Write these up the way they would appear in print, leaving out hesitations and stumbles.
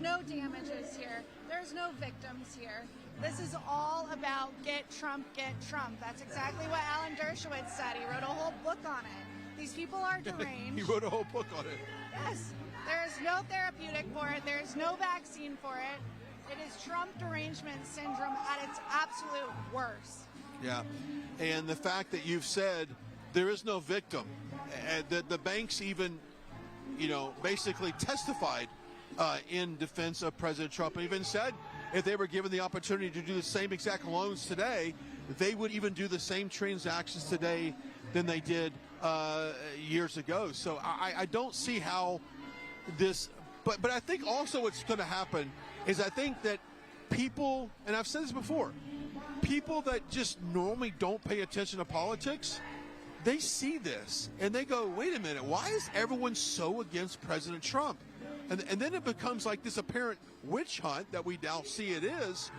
no damages here. There's no victims here. This is all about get Trump, get Trump. That's exactly what Alan Dershowitz said. He wrote a whole book on it. These people are deranged. He wrote a whole book on it. Yes. There is no therapeutic for it. There is no vaccine for it. It is Trump derangement syndrome at its absolute worst. Yeah. And the fact that you've said there is no victim. The banks even, basically testified in defense of President Trump, and even said if they were given the opportunity to do the same exact loans today, they would even do the same transactions today than they did years ago. So I don't see how this, but I think also what's going to happen is I think that people, and I've said this before, people that just normally don't pay attention to politics, they see this and they go, wait a minute, why is everyone so against President Trump? And then it becomes like this apparent witch hunt that we now see it is.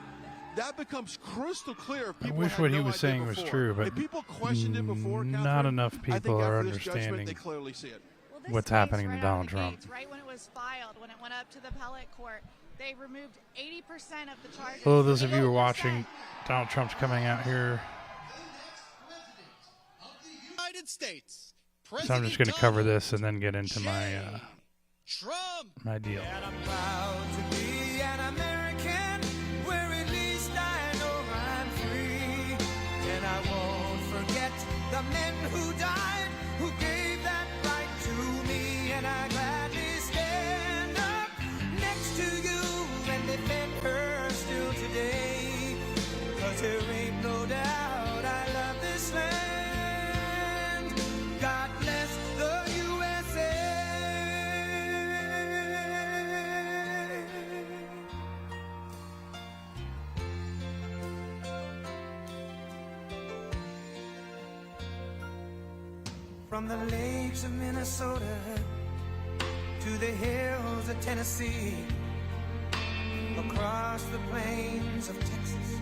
That becomes crystal clear. If people I wish what he was saying was true, but if people questioned it before, not enough people are understanding. They clearly see it. Well, what's happening to Donald Trump. Right when it was filed, when it went up to the appellate court, they removed 80% of the charges. Hello, those of you who are watching. Donald Trump's coming out here. United States. So I'm just going to cover this and then get into my Trump. my deal. And I'm proud to be an American, where at least I know I'm free. And I won't forget the men who died, who gave that right to me. And I gladly stand up next to you and defend her still today. 'Cause there ain't no doubt I love this land. God bless the USA. From the lakes of Minnesota to the hills of Tennessee, across the plains of Texas.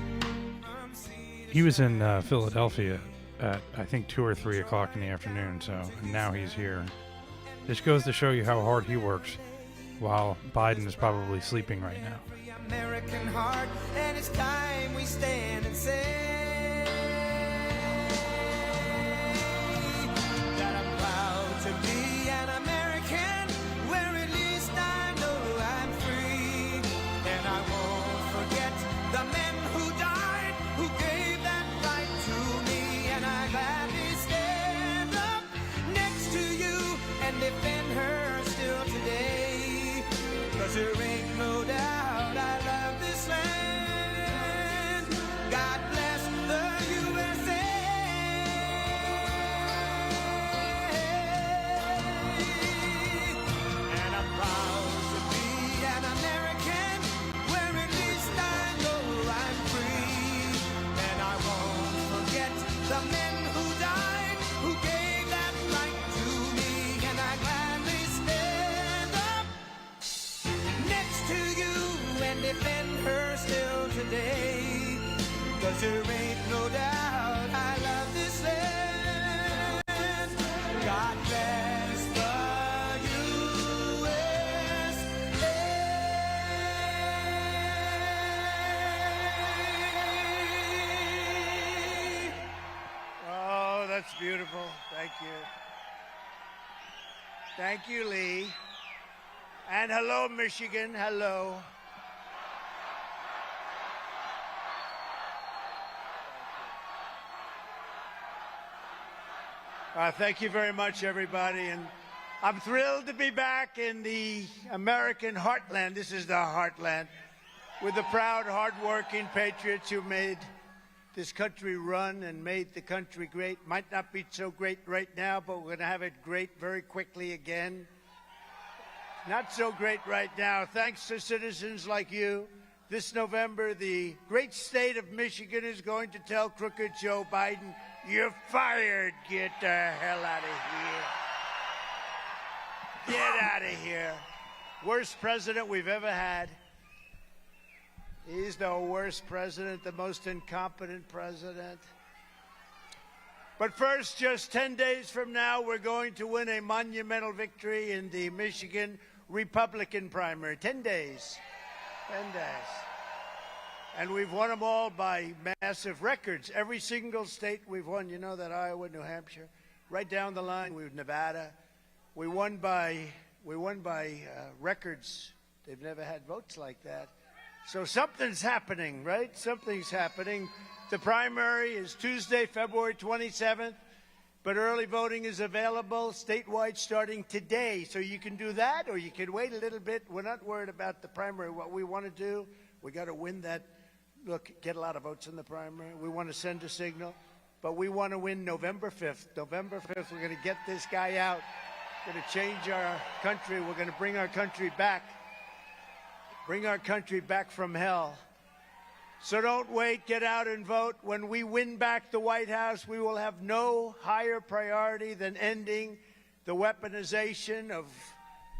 He was in Philadelphia at, I think, 2 or 3 o'clock in the afternoon, so now he's here. This goes to show you how hard he works while Biden is probably sleeping right now. American heart, and it's time we stand and say that I'm proud to be an American, where at least I know I'm free. And I won't forget the men who died, who gave that right to me. And I gladly stand up next to you and defend her still today. 'Cause there ain't no doubt I love this land. God bless the USA. And I'm proud to be an American, where at least I know I'm free. And I won't forget the men who died, who gave that right to me. And I gladly stand up next to you and defend her still today. 'Cause there ain't no doubt I love this land. God bless the USA. Oh, that's beautiful. Thank you. Thank you, Lee. And hello, Michigan. Hello. Thank you very much, everybody. And I'm thrilled to be back in the American heartland. This is the heartland, with the proud, hardworking patriots who made this country run and made the country great. Might not be so great right now, but we're going to have it great very quickly again. Not so great right now. Thanks to citizens like you, this November, the great state of Michigan is going to tell crooked Joe Biden, you're fired. Get the hell out of here. Get out of here. Worst president we've ever had. He's the worst president, the most incompetent president. But first, just 10 days from now, we're going to win a monumental victory in the Michigan Republican primary. 10 days. 10 days. And we've won them all by massive records. Every single state we've won. You know that Iowa, New Hampshire, right down the line. We've Nevada. We won by records. They've never had votes like that. So something's happening, right? Something's happening. The primary is Tuesday, February 27th. But early voting is available statewide starting today. So you can do that or you can wait a little bit. We're not worried about the primary. What we want to do, we got to win that. Look, get a lot of votes in the primary. We want to send a signal. But we want to win November 5th. November 5th, we're going to get this guy out. We're going to change our country. We're going to bring our country back. Bring our country back from hell. So don't wait, get out and vote. When we win back the White House, we will have no higher priority than ending the weaponization of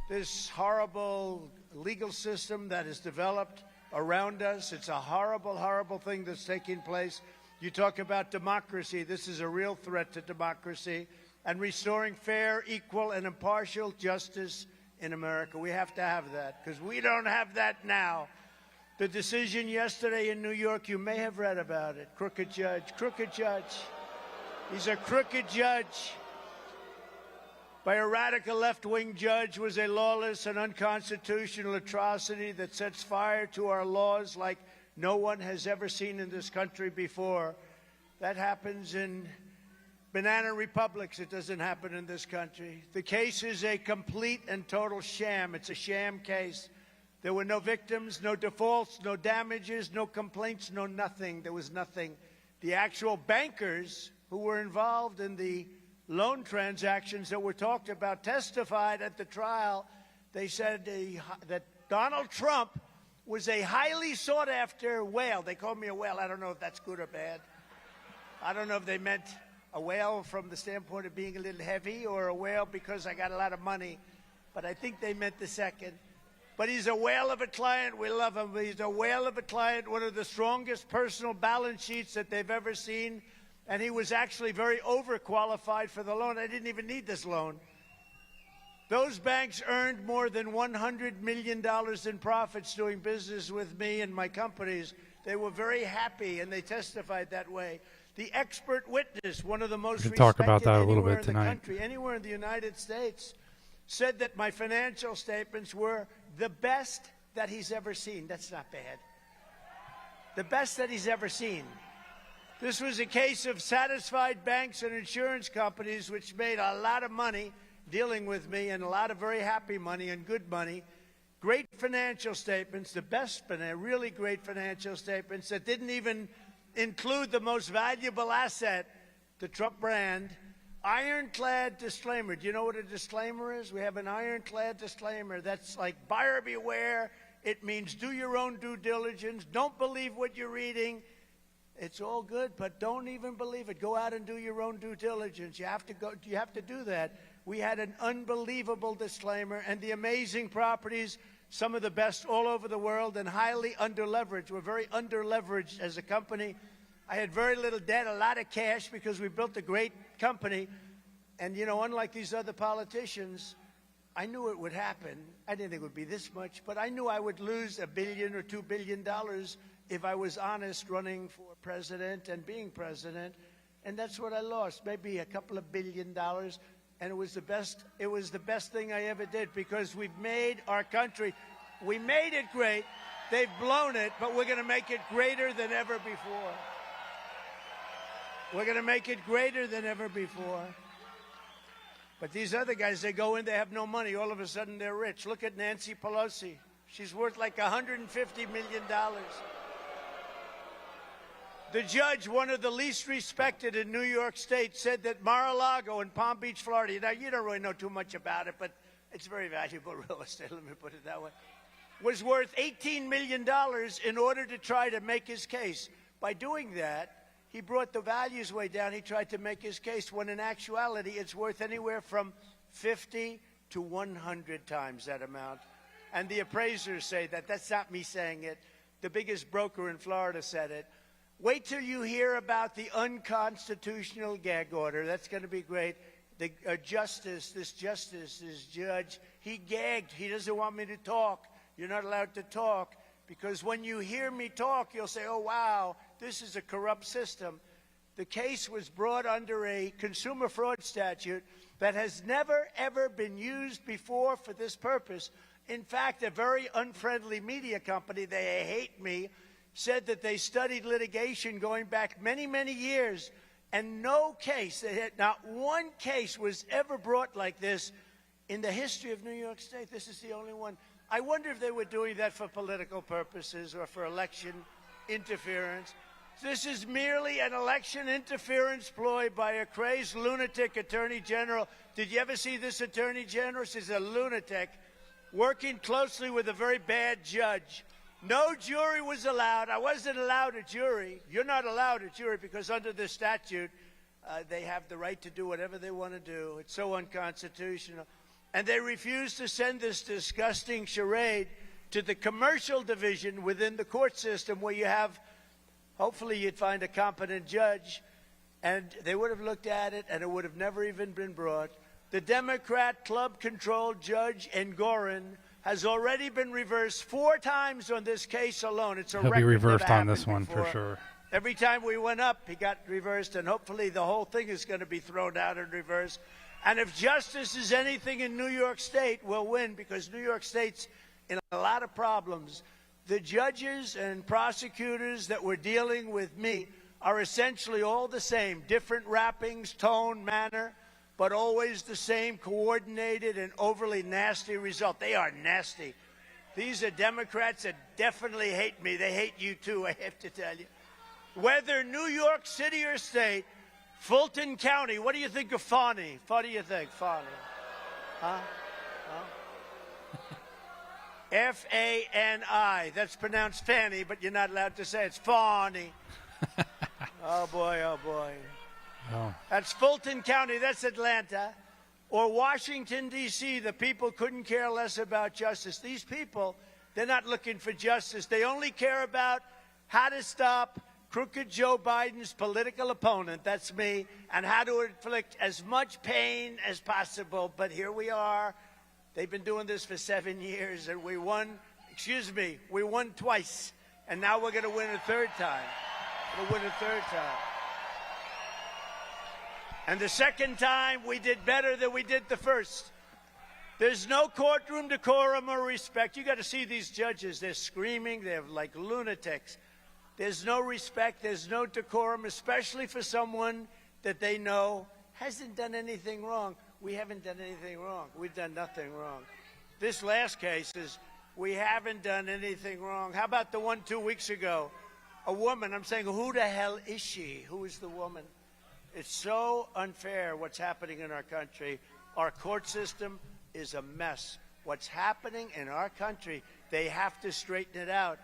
this horrible legal system that is developed around us. It's a horrible, horrible thing that's taking place. You talk about democracy. This is a real threat to democracy and restoring fair, equal, and impartial justice in America. We have to have that because we don't have that now. The decision yesterday in New York, you may have read about it. Crooked judge. He's a crooked judge. By a radical left-wing judge was a lawless and unconstitutional atrocity that sets fire to our laws like no one has ever seen in this country before. That happens in banana republics. It doesn't happen in this country. The case is a complete and total sham. It's a sham case. There were no victims, no defaults, no damages, no complaints, no nothing. There was nothing. The actual bankers who were involved in the loan transactions that were talked about testified at the trial. They said that Donald Trump was a highly sought-after whale. They called me a whale. I don't know if that's good or bad. I don't know if they meant a whale from the standpoint of being a little heavy or a whale because I got a lot of money. But I think they meant the second. But he's a whale of a client. We love him. He's a whale of a client, one of the strongest personal balance sheets that they've ever seen. And he was actually very overqualified for the loan. I didn't even need this loan. Those banks earned more than $100 million in profits doing business with me and my companies. They were very happy, and they testified that way. The expert witness, one of the most respected talk about that a little bit in tonight. the country, anywhere in the United States, said that my financial statements were the best that he's ever seen. That's not bad. The best that he's ever seen. This was a case of satisfied banks and insurance companies which made a lot of money dealing with me and a lot of very happy money and good money. Great financial statements, the best, really great financial statements that didn't even include the most valuable asset, the Trump brand. Ironclad disclaimer. Do you know what a disclaimer is? We have an ironclad disclaimer. That's like buyer beware. It means do your own due diligence. Don't believe what you're reading. It's all good, but don't even believe it. Go out and do your own due diligence. You have to do that. We had an unbelievable disclaimer, and the amazing properties, some of the best all over the world, and highly underleveraged. We're very underleveraged as a company. I had very little debt, a lot of cash, because we built a great company. And, you know, unlike these other politicians, I knew it would happen. I didn't think it would be this much, but I knew I would lose $1 billion or $2 billion if I was honest running for president and being president. And that's what I lost, maybe a couple of $1 billion. And it was the best thing I ever did, because we've made our country, we made it great. They've blown it, but we're going to make it greater than ever before. We're going to make it greater than ever before. But these other guys, they go in, they have no money. All of a sudden, they're rich. Look at Nancy Pelosi. She's worth like $150 million. The judge, one of the least respected in New York State, said that Mar-a-Lago in Palm Beach, Florida, now you don't really know too much about it, but it's very valuable real estate, let me put it that way, was worth $18 million in order to try to make his case. By doing that, he brought the values way down. He tried to make his case when in actuality it's worth anywhere from 50 to 100 times that amount. And the appraisers say that. That's not me saying it. The biggest broker in Florida said it. Wait till you hear about the unconstitutional gag order. That's going to be great. The this judge, he gagged. He doesn't want me to talk. You're not allowed to talk. because when you hear me talk, you'll say, oh, wow, this is a corrupt system. The case was brought under a consumer fraud statute that has never, ever been used before for this purpose. In fact, a very unfriendly media company, they hate me, said that they studied litigation going back many, many years, and no case, not one case was ever brought like this in the history of New York State. This is the only one. I wonder if they were doing that for political purposes or for election interference. This is merely an election interference ploy by a crazed lunatic attorney general. Did you ever see this attorney general? She's a lunatic working closely with a very bad judge. No jury was allowed. I wasn't allowed a jury. You're not allowed a jury because under this statute, they have the right to do whatever they want to do. It's so unconstitutional. And they refused to send this disgusting charade to the commercial division within the court system where you have, hopefully you'd find a competent judge, and they would have looked at it and it would have never even been brought. The Democrat club-controlled Judge Engoron has already been reversed 4 times on this case alone. It's a record. He'll be reversed never on this one before. for sure. Every time we went up, he got reversed, and hopefully the whole thing is going to be thrown out and reversed. And if justice is anything in New York State, we'll win, because New York State's in a lot of problems. The judges and prosecutors that were dealing with me are essentially all the same, different wrappings, tone, manner, but always the same coordinated and overly nasty result. They are nasty. These are Democrats that definitely hate me. They hate you too, I have to tell you. Whether New York City or state, Fulton County, what do you think of Fani? What do you think, Fani? Huh? F-A-N-I. That's pronounced Fanny, but you're not allowed to say it. It's Fani. Oh, boy, oh, boy. Oh. That's Fulton County. That's Atlanta. Or Washington, D.C. The people couldn't care less about justice. These people, they're not looking for justice. They only care about how to stop crooked Joe Biden's political opponent, that's me, and how to inflict as much pain as possible. But here we are. They've been doing this for 7 years, and we won, we won twice. And now we're going to win a third time. We'll win a third time. And the second time, we did better than we did the first. There's no courtroom decorum or respect. You got to see these judges. They're screaming. They're like lunatics. There's no respect. There's no decorum, especially for someone that they know hasn't done anything wrong. We haven't done anything wrong. We've done nothing wrong. This last case is we haven't done anything wrong. How about the one 2 weeks ago? A woman. I'm saying, who the hell is she? Who is the woman? It's so unfair what's happening in our country. Our court system is a mess. What's happening in our country, they have to straighten it out.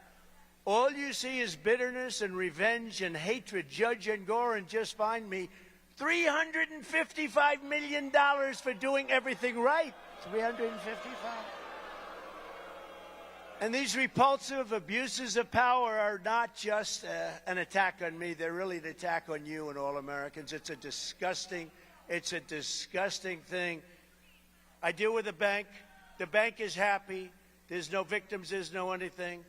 All you see is bitterness and revenge and hatred. Judge Engoron just fined me $355 million for doing everything right. 355. And these repulsive abuses of power are not just an attack on me. They're really an attack on you and all Americans. It's a disgusting thing. I deal with a bank. The bank is happy. There's no victims. There's no anything.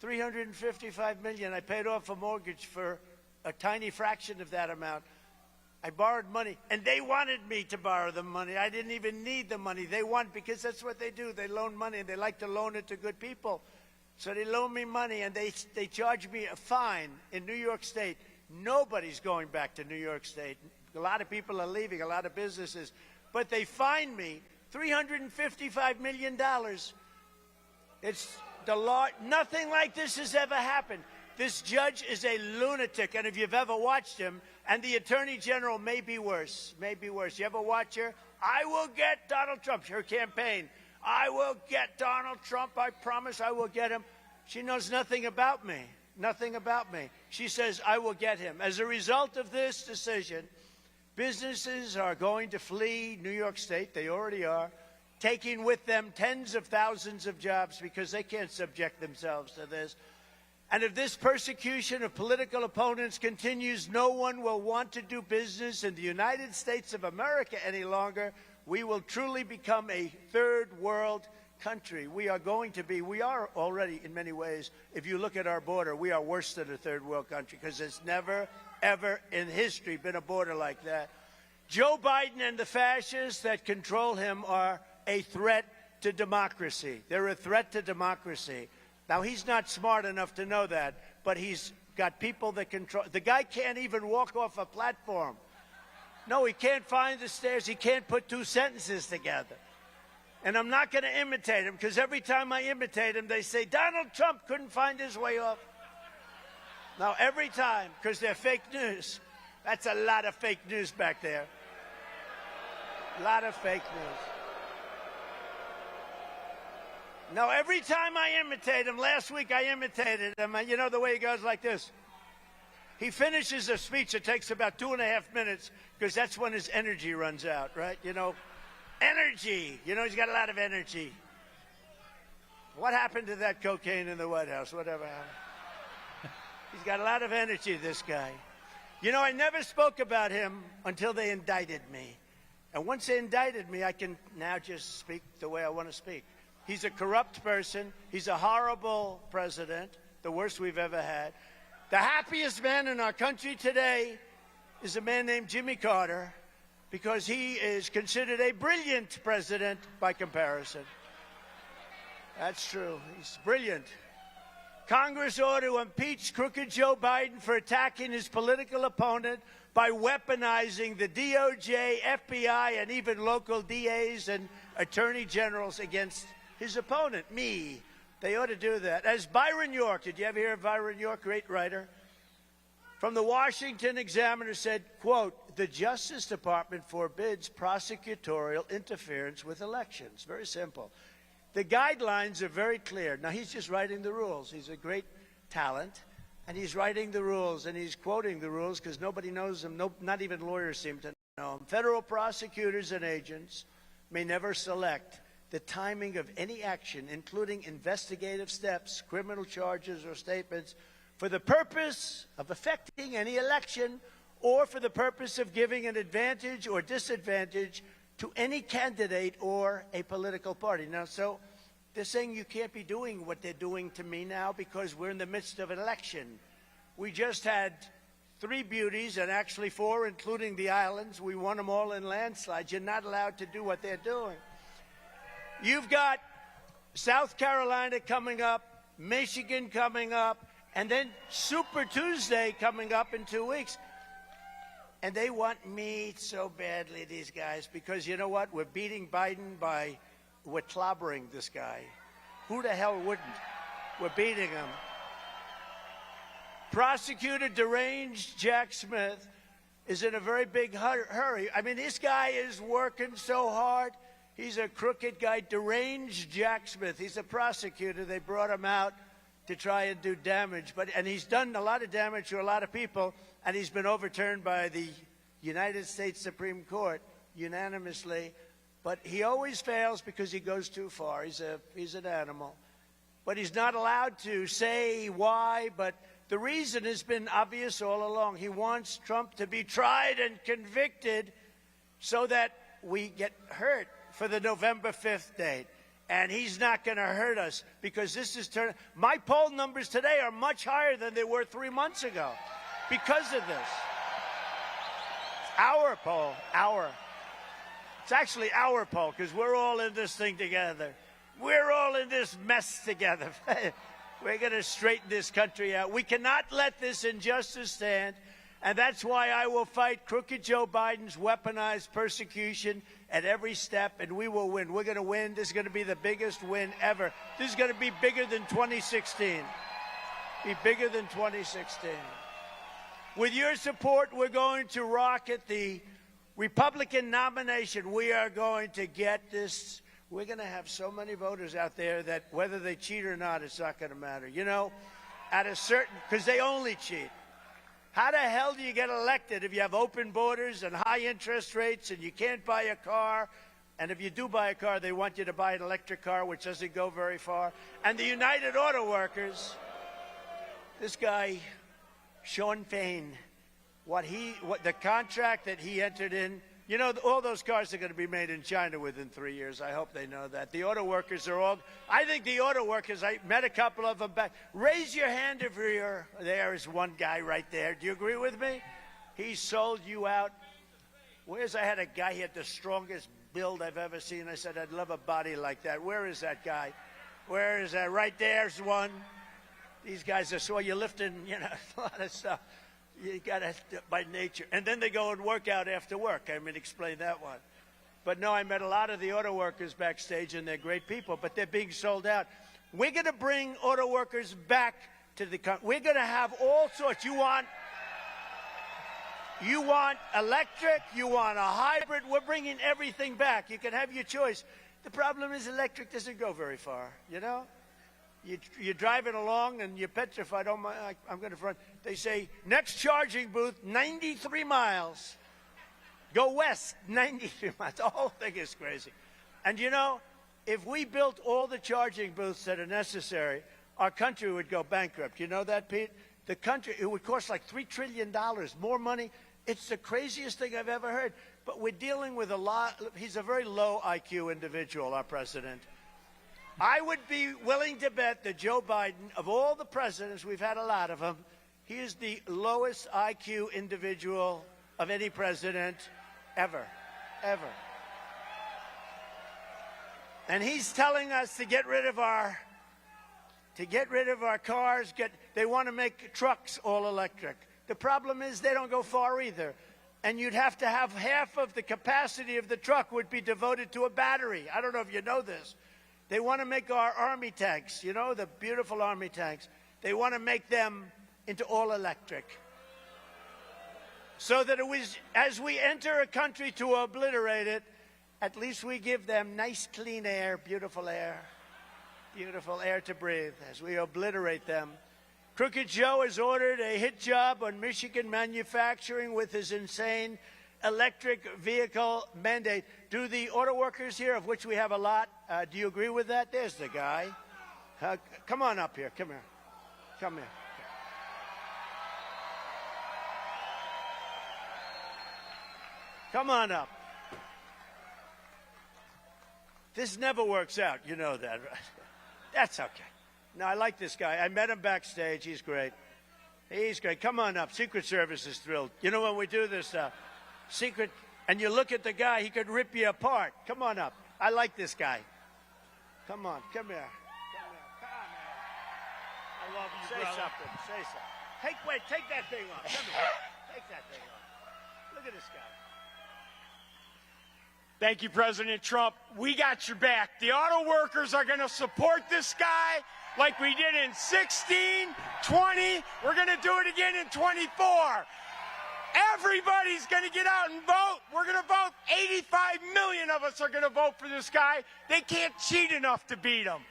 $355 million. I paid off a mortgage for a tiny fraction of that amount. I borrowed money, and they wanted me to borrow the money. I didn't even need the money. They want, because that's what they do. They loan money, and they like to loan it to good people. So they loan me money, and they charge me a fine in New York State. Nobody's going back to New York State. A lot of people are leaving, a lot of businesses. But they fine me $355 million. It's the law. Nothing like this has ever happened. This judge is a lunatic, and if you've ever watched him, and the Attorney General may be worse, You ever watch her? I will get Donald Trump, her campaign. I will get Donald Trump. I promise I will get him. She knows nothing about me, She says, I will get him. As a result of this decision, businesses are going to flee New York State. They already are, taking with them tens of thousands of jobs because they can't subject themselves to this. And if this persecution of political opponents continues, no one will want to do business in the United States of America any longer. We will truly become a third world country. We are going to be, we are already in many ways, if you look at our border, we are worse than a third world country because there's never, ever in history been a border like that. Joe Biden and the fascists that control him are a threat to democracy. They're a threat to democracy. Now, he's not smart enough to know that, but he's got people that control. The guy can't even walk off a platform. No, he can't find the stairs. He can't put two sentences together. And I'm not going to imitate him because every time I imitate him, they say, Donald Trump couldn't find his way off. Now, every time, because they're fake news. That's a lot of fake news back there. A lot of fake news. Now, every time I imitate him, last week I imitated him, you know the way he goes like this. He finishes a speech that takes about 2.5 minutes because that's when his energy runs out, right? You know, energy. You know, he's got a lot of energy. What happened to that cocaine in the White House? Whatever happened? He's got a lot of energy, this guy. You know, I never spoke about him until they indicted me. And once they indicted me, I can now just speak the way I want to speak. He's a corrupt person. He's a horrible president, the worst we've ever had. The happiest man in our country today is a man named Jimmy Carter because he is considered a brilliant president by comparison. That's true. He's brilliant. Congress ought to impeach crooked Joe Biden for attacking his political opponent by weaponizing the DOJ, FBI, and even local DAs and attorney generals against his opponent, me. They ought to do that. As Byron York, did you ever hear of Byron York, great writer? From the Washington Examiner said, quote, the Justice Department forbids prosecutorial interference with elections. Very simple. The guidelines are very clear. Now, he's just writing the rules. He's a great talent, and he's writing the rules, and he's quoting the rules because nobody knows them. No, not even lawyers seem to know them. Federal prosecutors and agents may never select the timing of any action, including investigative steps, criminal charges, or statements, for the purpose of affecting any election or for the purpose of giving an advantage or disadvantage to any candidate or a political party. Now, so they're saying you can't be doing what they're doing to me now because we're in the midst of an election. We just had 3 beauties, and actually 4, including the islands. We won them all in landslides. You're not allowed to do what they're doing. You've got South Carolina coming up, Michigan coming up, and then Super Tuesday coming up in 2 weeks. And they want me so badly, these guys, because you know what? We're beating Biden we're clobbering this guy. Who the hell wouldn't? We're beating him. Prosecutor deranged Jack Smith is in a very big hurry. I mean, this guy is working so hard. He's a crooked guy, deranged Jack Smith. He's a prosecutor. They brought him out to try and do damage. And he's done a lot of damage to a lot of people, and he's been overturned by the United States Supreme Court unanimously. But he always fails because he goes too far. He's an animal. But he's not allowed to say why, but the reason has been obvious all along. He wants Trump to be tried and convicted so that we get hurt for the November 5th date. And he's not going to hurt us because this is my poll numbers today are much higher than they were 3 months ago because of this. It's our poll, It's actually our poll because we're all in this thing together. We're all in this mess together. We're going to straighten this country out. We cannot let this injustice stand. And that's why I will fight crooked Joe Biden's weaponized persecution at every step, and we will win. We're going to win. This is going to be the biggest win ever. This is going to be bigger than 2016. Be bigger than 2016. With your support, we're going to rocket the Republican nomination. We are going to get this. We're going to have so many voters out there that whether they cheat or not, it's not going to matter. You know, at a certain, because they only cheat. How the hell do you get elected if you have open borders and high interest rates and you can't buy a car? And if you do buy a car, they want you to buy an electric car, which doesn't go very far. And the United Auto Workers, this guy, Sean Fain, what the contract that he entered in You know, all those cars are going to be made in China within 3 years. I hope they know that. The auto workers are all, I think the auto workers, I met a couple of them back. Raise your hand if you're, there is one guy right there. Do you agree with me? He sold you out. I had a guy, he had the strongest build I've ever seen. I said, I'd love a body like that. Where is that guy? Where is that? Right there's one. These guys are, so you're lifting, you know, a lot of stuff. You got to, by nature. And then they go and work out after work. I mean, explain that one. But no, I met a lot of the auto workers backstage, and they're great people, but they're being sold out. We're going to bring auto workers back to the country. We're going to have all sorts. You want electric, you want a hybrid. We're bringing everything back. You can have your choice. The problem is electric doesn't go very far, you know? You're driving along and you're petrified. Oh, I'm going to front. They say, next charging booth, 93 miles. Go west, 93 miles. The whole thing is crazy. And, you know, if we built all the charging booths that are necessary, our country would go bankrupt. You know that, Pete? The country, it would cost like $3 trillion, more money. It's the craziest thing I've ever heard. But we're dealing with a lot. He's a very low IQ individual, our president. I would be willing to bet that Joe Biden, of all the presidents, we've had a lot of them, he is the lowest IQ individual of any president ever, ever. And he's telling us to get rid of our cars. They want to make trucks all electric. The problem is they don't go far either. And you'd have to have half of the capacity of the truck would be devoted to a battery. I don't know if you know this. They want to make our army tanks, you know, the beautiful army tanks. They want to make them into all electric. So that as we enter a country to obliterate it, at least we give them nice, clean air beautiful air to breathe as we obliterate them. Crooked Joe has ordered a hit job on Michigan manufacturing with his insane electric vehicle mandate. Do the auto workers here, of which we have a lot, do you agree with that? There's the guy. Come on up here. Come here. Come here. Come on up. This never works out. You know that, right? That's okay. No, I like this guy. I met him backstage. He's great. He's great. Come on up. Secret Service is thrilled. You know, when we do this secret, and you look at the guy, he could rip you apart. Come on up. I like this guy. Come on. Come here. Come here. Come on, man. I love you, brother. Say something. Say something. Wait, take that thing off. Come here. Take that thing off. Look at this guy. Thank you, President Trump. We got your back. The auto workers are going to support this guy like we did in 16, 20. We're going to do it again in 24. Everybody's going to get out and vote. We're going to vote. 85 million of us are going to vote for this guy. They can't cheat enough to beat him.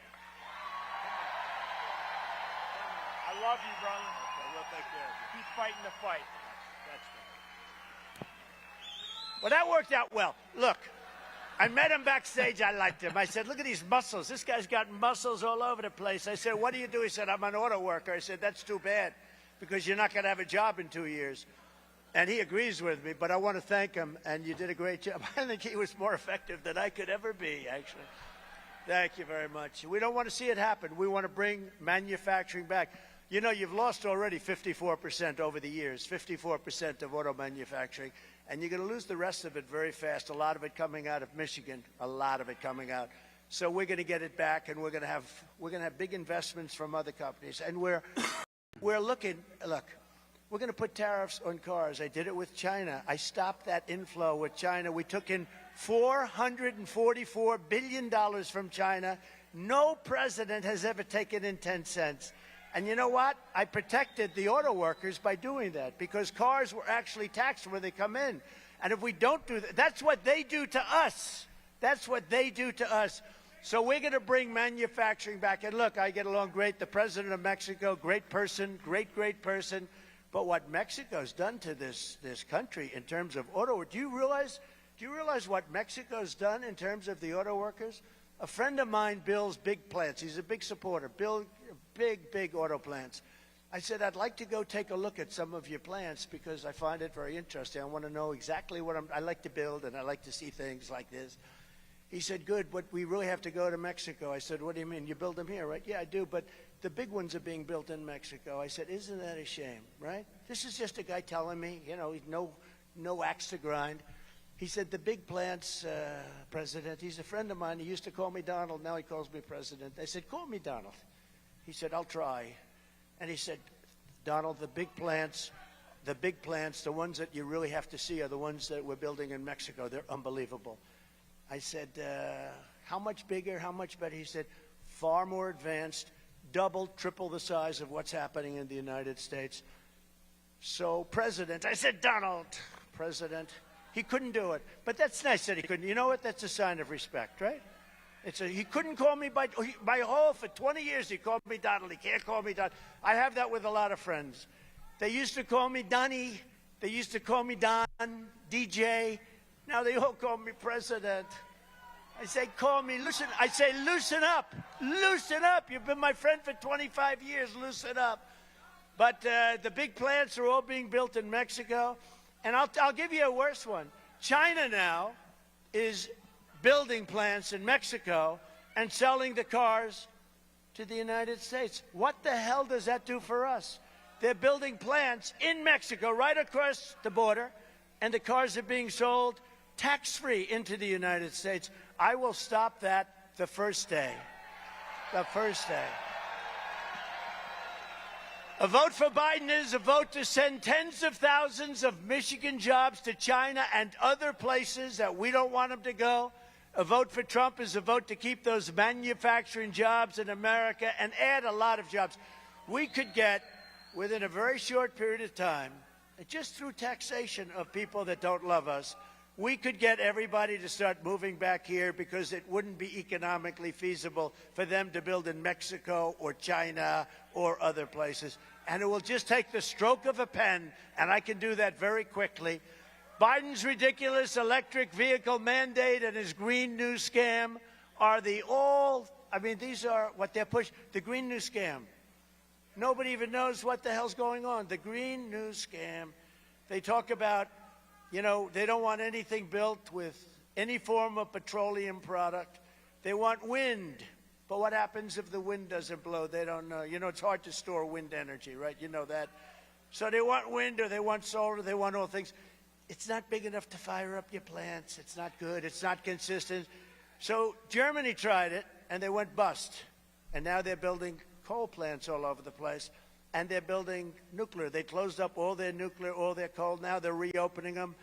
I love you, brother. Okay, we'll take care of you. Keep fighting the fight. That's good. Well, that worked out well. Look, I met him backstage. I liked him. I said, look at these muscles. This guy's got muscles all over the place. I said, what do you do? He said, I'm an auto worker. I said, that's too bad because you're not going to have a job in 2 years. And he agrees with me, but I want to thank him, and you did a great job. I think he was more effective than I could ever be, actually. Thank you very much. We don't want to see it happen. We want to bring manufacturing back. You know, you've lost already 54% over the years, 54% of auto manufacturing, and you're going to lose the rest of it very fast, a lot of it coming out of Michigan, a lot of it coming out. So we're going to get it back, and we're going to have big investments from other companies. And we're looking, look, we're going to put tariffs on cars. I did it with China. I stopped that inflow with China. We took in $444 billion from China. No president has ever taken in 10 cents. And you know what? I protected the auto workers by doing that because cars were actually taxed when they come in. And if we don't do that, that's what they do to us. That's what they do to us. So we're going to bring manufacturing back. And look, I get along great. The president of Mexico, great person, great person. But what Mexico's done to this country in terms of auto, do you realize what Mexico's done in terms of the auto workers? A friend of mine builds big plants. He's a big supporter. Build big auto plants. I said, I'd like to go take a look at some of your plants because I find it very interesting. I want to know exactly what I like to build, and I like to see things like this. He said, good, but we really have to go to Mexico. I said, what do you mean? You build them here, right? Yeah, I do, but the big ones are being built in Mexico. I said, isn't that a shame, right? This is just a guy telling me, you know, no axe to grind. He said, the big plants, President, he's a friend of mine. He used to call me Donald. Now he calls me President. I said, call me Donald. He said, I'll try. And he said, Donald, the big plants, the ones that you really have to see are the ones that we're building in Mexico. They're unbelievable. I said, how much bigger, how much better? He said, far more advanced, double, triple the size of what's happening in the United States. So, President, I said, Donald, President, he couldn't do it. But that's nice that he couldn't. You know what? That's a sign of respect, right? He couldn't call me by whole, for 20 years he called me Donald. He can't call me Donald. I have that with a lot of friends. They used to call me Donnie. They used to call me Don, DJ. Now they all call me President. I say, call me, listen. I say, loosen up. Loosen up. You've been my friend for 25 years. Loosen up. But the big plants are all being built in Mexico. And I'll give you a worse one. China now is building plants in Mexico and selling the cars to the United States. What the hell does that do for us? They're building plants in Mexico right across the border, and the cars are being sold tax-free into the United States. I will stop that the first day. The first day. A vote for Biden is a vote to send tens of thousands of Michigan jobs to China and other places that we don't want them to go. A vote for Trump is a vote to keep those manufacturing jobs in America and add a lot of jobs. We could get, within a very short period of time, just through taxation of people that don't love us, we could get everybody to start moving back here because it wouldn't be economically feasible for them to build in Mexico or China or other places. And it will just take the stroke of a pen, and I can do that very quickly. Biden's ridiculous electric vehicle mandate and his Green New Scam are these are what they're pushing. The Green New Scam. Nobody even knows what the hell's going on. The Green New Scam. They talk about, they don't want anything built with any form of petroleum product. They want wind. But what happens if the wind doesn't blow? They don't know. It's hard to store wind energy, right? You know that. So they want wind, or they want solar, they want all things. It's not big enough to fire up your plants. It's not good. It's not consistent. So Germany tried it, and they went bust. And now they're building coal plants all over the place, and they're building nuclear. They closed up all their nuclear, all their coal. Now they're reopening them.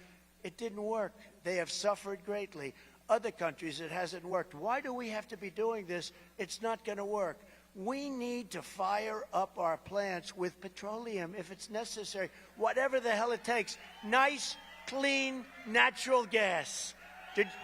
It didn't work. They have suffered greatly. Other countries, it hasn't worked. Why do we have to be doing this? It's not going to work. We need to fire up our plants with petroleum if it's necessary, whatever the hell it takes. Nice, clean, natural gas.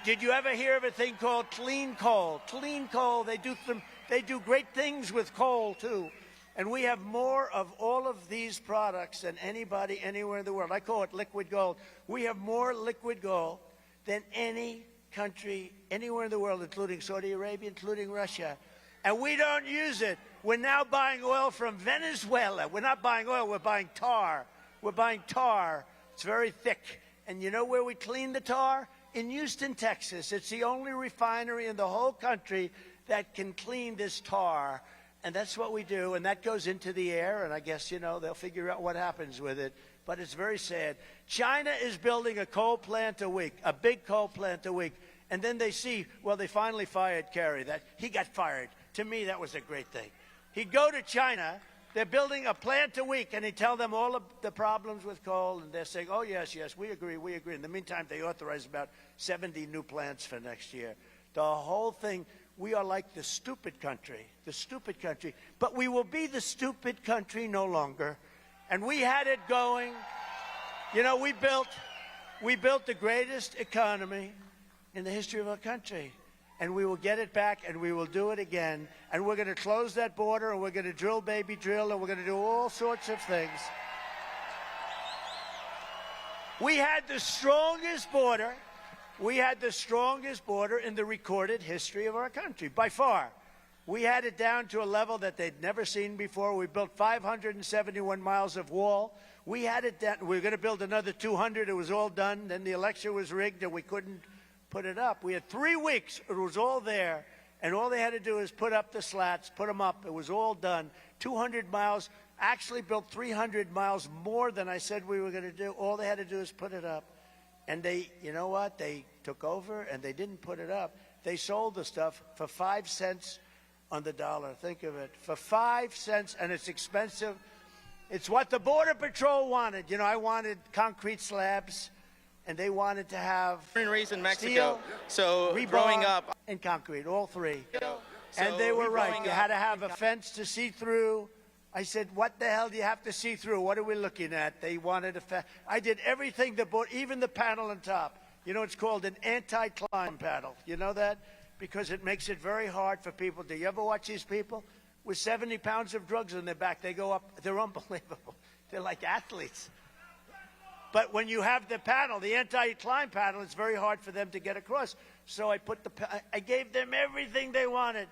Did you ever hear of a thing called clean coal? Clean coal, they do great things with coal, too. And we have more of all of these products than anybody anywhere in the world. I call it liquid gold. We have more liquid gold than any country anywhere in the world, including Saudi Arabia, including Russia. And we don't use it. We're now buying oil from Venezuela. We're not buying oil, we're buying tar. We're buying tar. It's very thick. And you know where we clean the tar? In Houston, Texas. It's the only refinery in the whole country that can clean this tar. And that's what we do. And that goes into the air. And I guess, they'll figure out what happens with it. But it's very sad. China is building a coal plant a week, a big coal plant a week. And then they see, well, they finally fired Kerry. He got fired. To me, that was a great thing. He'd go to China. They're building a plant a week, and he'd tell them all of the problems with coal. And they're saying, oh, yes, we agree, we agree. In the meantime, they authorized about 70 new plants for next year. The whole thing, we are like the stupid country. But we will be the stupid country no longer. And we had it going. We built the greatest economy in the history of our country. And we will get it back, and we will do it again. And we're going to close that border, and we're going to drill, baby, drill, and we're going to do all sorts of things. We had the strongest border. We had the strongest border in the recorded history of our country, by far. We had it down to a level that they'd never seen before. We built 571 miles of wall. We had it down. We were going to build another 200. It was all done. Then the election was rigged and we couldn't put it up. We had 3 weeks. It was all there. And all they had to do is put up the slats, put them up. It was all done. 200 miles. Actually built 300 miles more than I said we were going to do. All they had to do is put it up. And they, you know what? They took over and they didn't put it up. They sold the stuff for 5 cents on the dollar. Think of it. For 5 cents, and it's expensive. It's what the Border Patrol wanted. You know, I wanted concrete slabs, and they wanted to have Born and raised in Mexico. steel, So rebar, growing up, and concrete, all three. so And they were right. growing You up had to have in a fence to see through. I said, what the hell do you have to see through? What are we looking at? They wanted a fence. I did everything, even the panel on top. You know, it's called an anti-climb panel. You know that? Because it makes it very hard for people. Do you ever watch these people? With 70 pounds of drugs on their back, they go up. They're unbelievable. They're like athletes. But when you have the panel, the anti-climb panel, it's very hard for them to get across. So I gave them everything they wanted.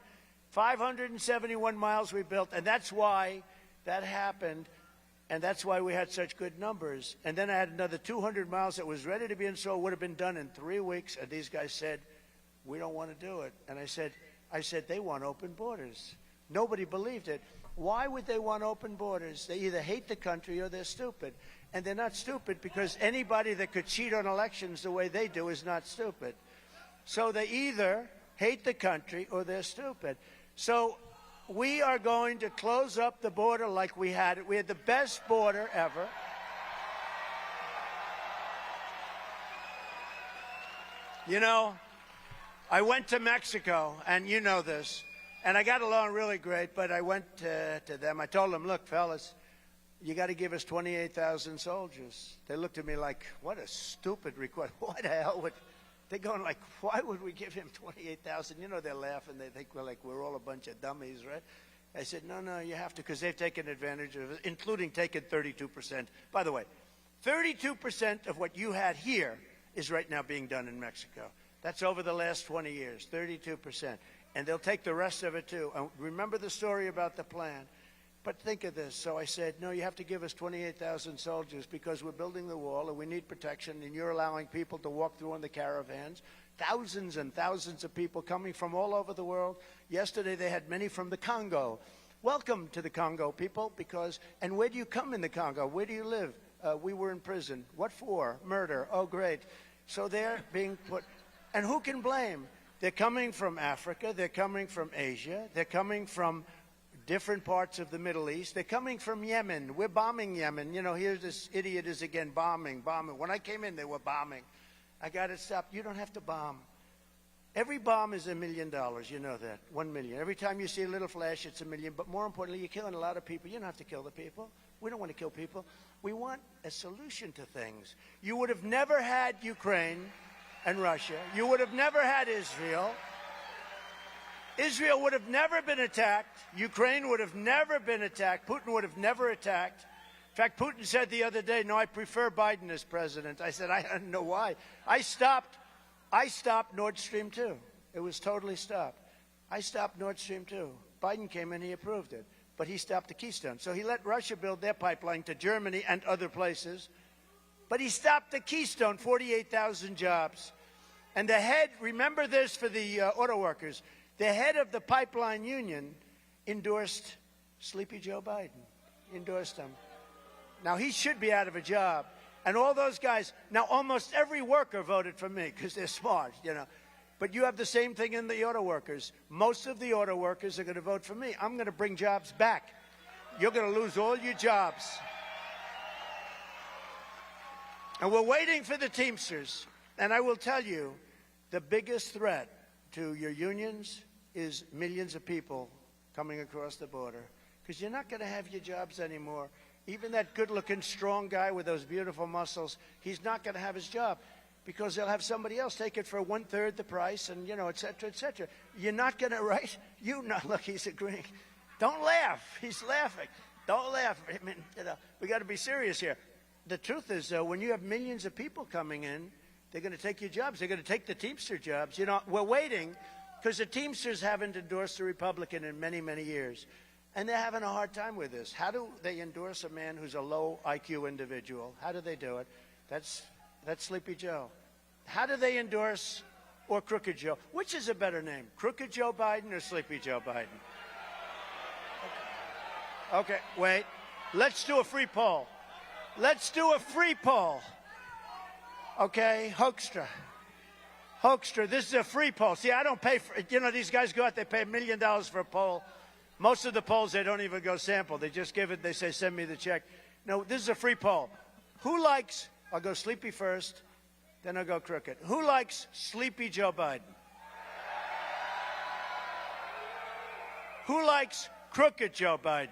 571 miles we built, and that's why that happened, and that's why we had such good numbers. And then I had another 200 miles that was ready to be installed, would have been done in 3 weeks, and these guys said, we don't want to do it. And I said, they want open borders. Nobody believed it. Why would they want open borders? They either hate the country or they're stupid. And they're not stupid because anybody that could cheat on elections the way they do is not stupid. So they either hate the country or they're stupid. So we are going to close up the border like we had it. We had the best border ever. You know, I went to Mexico, and you know this, and I got along really great, but I went to them. I told them, look, fellas, you got to give us 28,000 soldiers. They looked at me like, what a stupid request. Why the hell would... They're going like, why would we give him 28,000? You know, they're laughing. They think we're all a bunch of dummies, right? I said, no, you have to, because they've taken advantage of it, including taking 32%. By the way, 32% of what you had here is right now being done in Mexico. That's over the last 20 years, 32%. And they'll take the rest of it, too. Remember the story about the plan. But think of this. So I said, no, you have to give us 28,000 soldiers because we're building the wall and we need protection, and you're allowing people to walk through in the caravans. Thousands and thousands of people coming from all over the world. Yesterday they had many from the Congo. Welcome to the Congo, people, and where do you come in the Congo? Where do you live? We were in prison. What for? Murder. Oh, great. So they're being put, and who can blame? They're coming from Africa. They're coming from Asia. They're coming from different parts of the Middle East. They're coming from Yemen. We're bombing Yemen. You know, here's this idiot is again bombing. When I came in, they were bombing. I got it stopped. You don't have to bomb. Every bomb is $1 million. You know that. 1 million. Every time you see a little flash, it's $1 million. But more importantly, you're killing a lot of people. You don't have to kill the people. We don't want to kill people. We want a solution to things. You would have never had Ukraine and Russia. You would have never had Israel. Israel would have never been attacked. Ukraine would have never been attacked. Putin would have never attacked. In fact, Putin said the other day, no, I prefer Biden as president. I said, I don't know why. I stopped Nord Stream 2. It was totally stopped. I stopped Nord Stream 2. Biden came in, he approved it. But he stopped the Keystone. So he let Russia build their pipeline to Germany and other places. But he stopped the Keystone, 48,000 jobs. And the head, remember this for the auto workers, the head of the pipeline union endorsed Sleepy Joe Biden, endorsed him. Now, he should be out of a job. And all those guys, now almost every worker voted for me because they're smart, you know. But you have the same thing in the auto workers. Most of the auto workers are going to vote for me. I'm going to bring jobs back. You're going to lose all your jobs. And we're waiting for the Teamsters. And I will tell you, the biggest threat to your unions is millions of people coming across the border. Because you're not going to have your jobs anymore. Even that good-looking, strong guy with those beautiful muscles, he's not going to have his job because they'll have somebody else take it for 1/3 the price and, you know, et cetera, et cetera. You're not going to, right? You not, look, he's agreeing. Don't laugh. He's laughing. Don't laugh. I mean, you know, we got to be serious here. The truth is, though, when you have millions of people coming in, they're going to take your jobs. They're going to take the Teamster jobs. You know, we're waiting because the Teamsters haven't endorsed a Republican in many, many years. And they're having a hard time with this. How do they endorse a man who's a low IQ individual? How do they do it? That's Sleepy Joe. How do they endorse, or Crooked Joe? Which is a better name, Crooked Joe Biden or Sleepy Joe Biden? Okay, wait. Let's do a free poll. Let's do a free poll. Okay, Hoekstra. Hoekstra, this is a free poll. See, I don't pay for it. You know, these guys go out, they pay $1 million for a poll. Most of the polls, they don't even go sample. They just give it, they say, send me the check. No, this is a free poll. Who likes, I'll go Sleepy first, then I'll go Crooked. Who likes Sleepy Joe Biden? Who likes Crooked Joe Biden?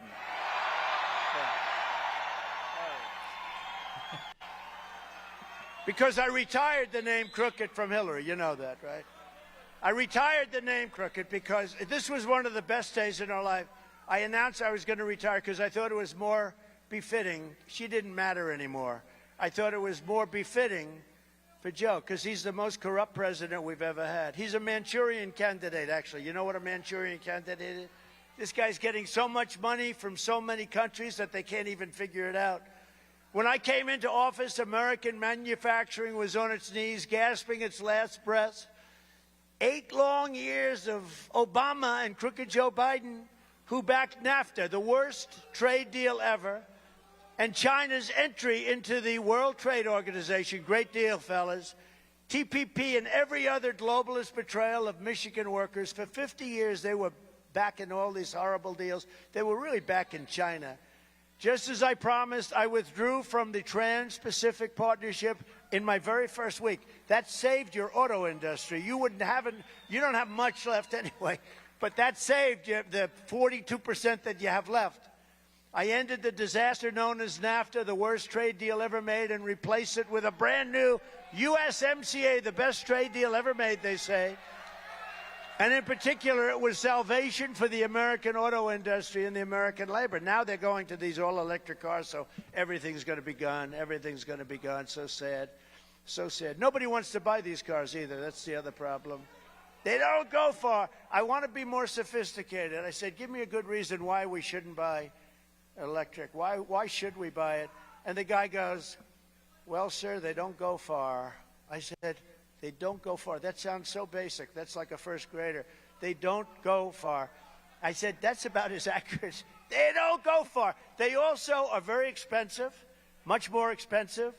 Because I retired the name Crooked from Hillary. You know that, right? I retired the name Crooked because this was one of the best days in our life. I announced I was going to retire because I thought it was more befitting. She didn't matter anymore. I thought it was more befitting for Joe because he's the most corrupt president we've ever had. He's a Manchurian candidate, actually. You know what a Manchurian candidate is? This guy's getting so much money from so many countries that they can't even figure it out. When I came into office, American manufacturing was on its knees, gasping its last breath. 8 long years of Obama and Crooked Joe Biden, who backed NAFTA, the worst trade deal ever, and China's entry into the World Trade Organization, great deal, fellas, TPP and every other globalist betrayal of Michigan workers. For 50 years, they were backing all these horrible deals. They were really backing China. Just as I promised, I withdrew from the Trans-Pacific Partnership in my very first week. That saved your auto industry. You don't have much left anyway, but that saved you the 42% that you have left. I ended the disaster known as NAFTA, the worst trade deal ever made, and replaced it with a brand new USMCA, the best trade deal ever made, they say. And in particular, it was salvation for the American auto industry and the American labor. Now they're going to these all-electric cars, so everything's going to be gone. Everything's going to be gone. So sad. So sad. Nobody wants to buy these cars either. That's the other problem. They don't go far. I want to be more sophisticated. I said, give me a good reason why we shouldn't buy electric. Why should we buy it? And the guy goes, well, sir, they don't go far. I said, they don't go far. That sounds so basic. That's like a first grader. They don't go far. I said, that's about as accurate. They don't go far. They also are very expensive, much more expensive,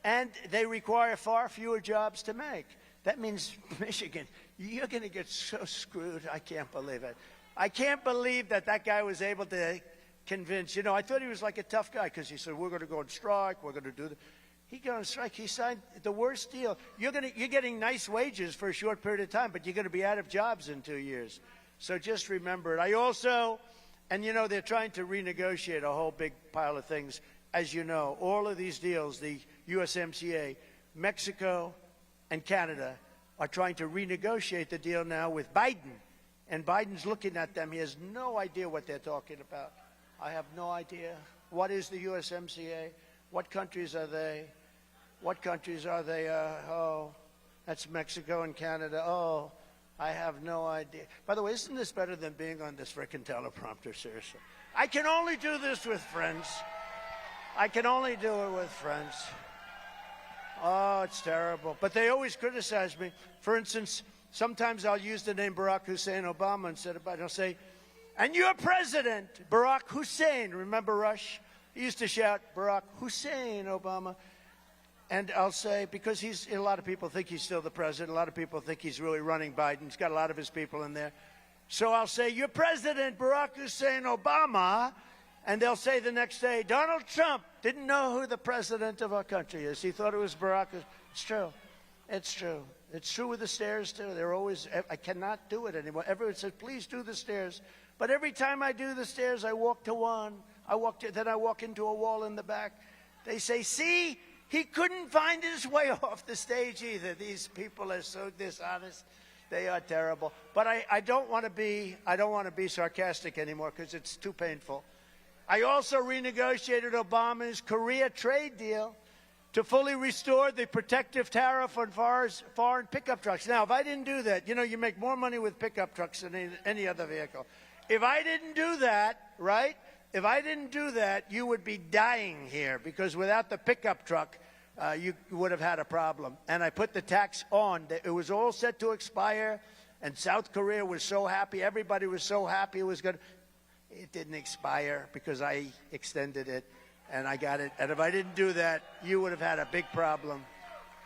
and they require far fewer jobs to make. That means, Michigan, you're going to get so screwed. I can't believe it. I can't believe that that guy was able to convince. You know, I thought he was like a tough guy because he said, we're going to go on strike. We're going to do this. He got on strike. He signed the worst deal. You're getting nice wages for a short period of time, but you're going to be out of jobs in 2 years. So just remember it. I also, and you know, they're trying to renegotiate a whole big pile of things. As you know, all of these deals, the USMCA, Mexico and Canada are trying to renegotiate the deal now with Biden. And Biden's looking at them. He has no idea what they're talking about. I have no idea. What is the USMCA? What countries are they? What countries are they? Oh, that's Mexico and Canada. Oh, I have no idea. By the way, isn't this better than being on this frickin' teleprompter, seriously? I can only do this with friends. I can only do it with friends. Oh, it's terrible. But they always criticize me. For instance, sometimes I'll use the name Barack Hussein Obama instead of Biden. I'll say, and your president, Barack Hussein. Remember Rush? He used to shout, Barack Hussein Obama. And I'll say, because a lot of people think he's still the president. A lot of people think he's really running Biden. He's got a lot of his people in there. So I'll say, your president, Barack Hussein Obama. And they'll say the next day, Donald Trump didn't know who the president of our country is. He thought it was Barack. It's true. It's true. It's true with the stairs, too. They're always, I cannot do it anymore. Everyone says, please do the stairs. But every time I do the stairs, I walk to one. Then I walk into a wall in the back. They say, see, he couldn't find his way off the stage either. These people are so dishonest. They are terrible. But I don't want to be sarcastic anymore because it's too painful. I also renegotiated Obama's Korea trade deal. to fully restore the protective tariff on foreign pickup trucks. Now, if I didn't do that, you know, you make more money with pickup trucks than any other vehicle. If I didn't do that, right, if I didn't do that, you would be dying here, because without the pickup truck, you would have had a problem. And I put the tax on. It was all set to expire, and South Korea was so happy. Everybody was so happy it was going to. It didn't expire because I extended it, and I got it. And if I didn't do that, you would have had a big problem.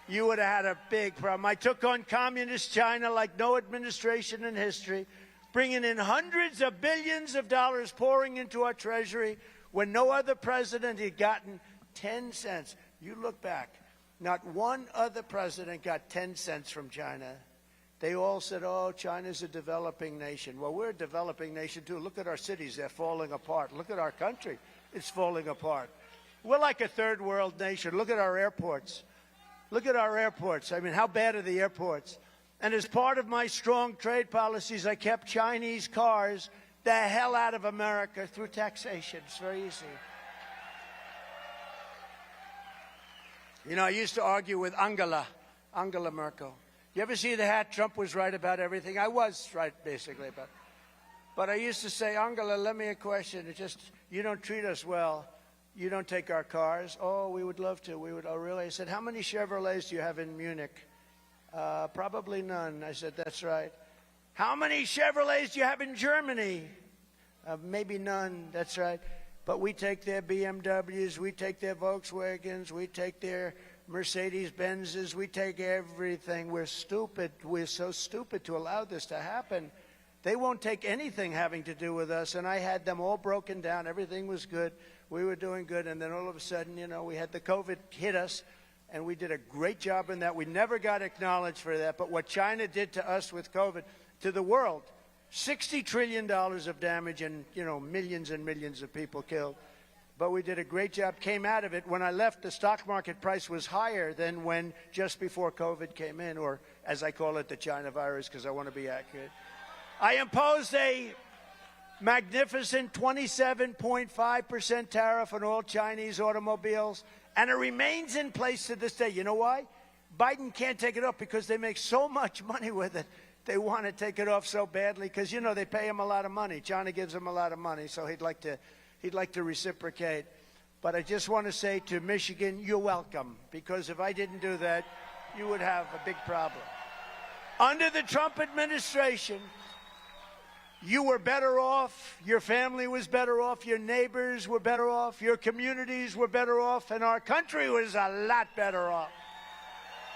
You would have had a big problem. I took on communist China like no administration in history, bringing in hundreds of billions of dollars pouring into our treasury when no other president had gotten 10 cents. You look back, not one other president got 10 cents from China. They all said, oh, China's a developing nation. Well, we're a developing nation, too. Look at our cities. They're falling apart. Look at our country. It's falling apart. We're like a third world nation. Look at our airports. Look at our airports. I mean, how bad are the airports? And as part of my strong trade policies, I kept Chinese cars the hell out of America through taxation. It's very easy. You know, I used to argue with Angela Merkel. You ever see the hat? Trump was right about everything. I was right, basically, but I used to say, Angela, let me a question. It's just, you don't treat us well. You don't take our cars. Oh, we would love to. We would. Oh, really? I said, how many Chevrolets do you have in Munich? Probably none. I said, that's right. How many Chevrolets do you have in Germany? Maybe none. That's right. But we take their BMWs, we take their Volkswagens, we take their Mercedes-Benzes, we take everything. We're stupid. We're so stupid to allow this to happen. They won't take anything having to do with us, and I had them all broken down. Everything was good. We were doing good, and then all of a sudden, you know, we had the COVID hit us, and we did a great job in that. We never got acknowledged for that, but what China did to us with COVID, to the world, $60 trillion of damage and, you know, millions and millions of people killed. But we did a great job, came out of it. When I left, the stock market price was higher than when just before COVID came in, or as I call it, the China virus, because I want to be accurate. I imposed a magnificent 27.5% tariff on all Chinese automobiles, and it remains in place to this day. You know why? Biden can't take it off because they make so much money with it. They want to take it off so badly because, you know, they pay him a lot of money. China gives him a lot of money, so he'd like to reciprocate. But I just want to say to Michigan, you're welcome, because if I didn't do that, you would have a big problem. Under the Trump administration, you were better off, your family was better off, your neighbors were better off, your communities were better off, and our country was a lot better off.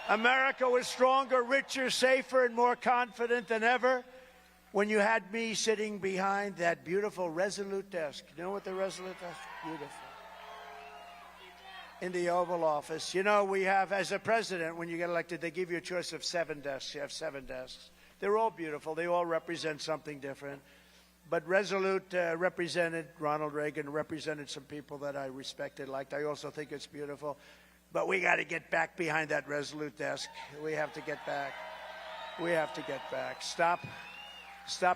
America was stronger, richer, safer, and more confident than ever when you had me sitting behind that beautiful Resolute desk. You know what the Resolute desk? Beautiful. In the Oval Office. You know, we have, as a president, when you get elected, they give you a choice of 7 desks. You have 7 desks. They're all beautiful. They all represent something different. But Resolute represented Ronald Reagan, represented some people that I respected, liked. I also think it's beautiful. But we got to get back behind that Resolute desk. We have to get back. We have to get back. Stop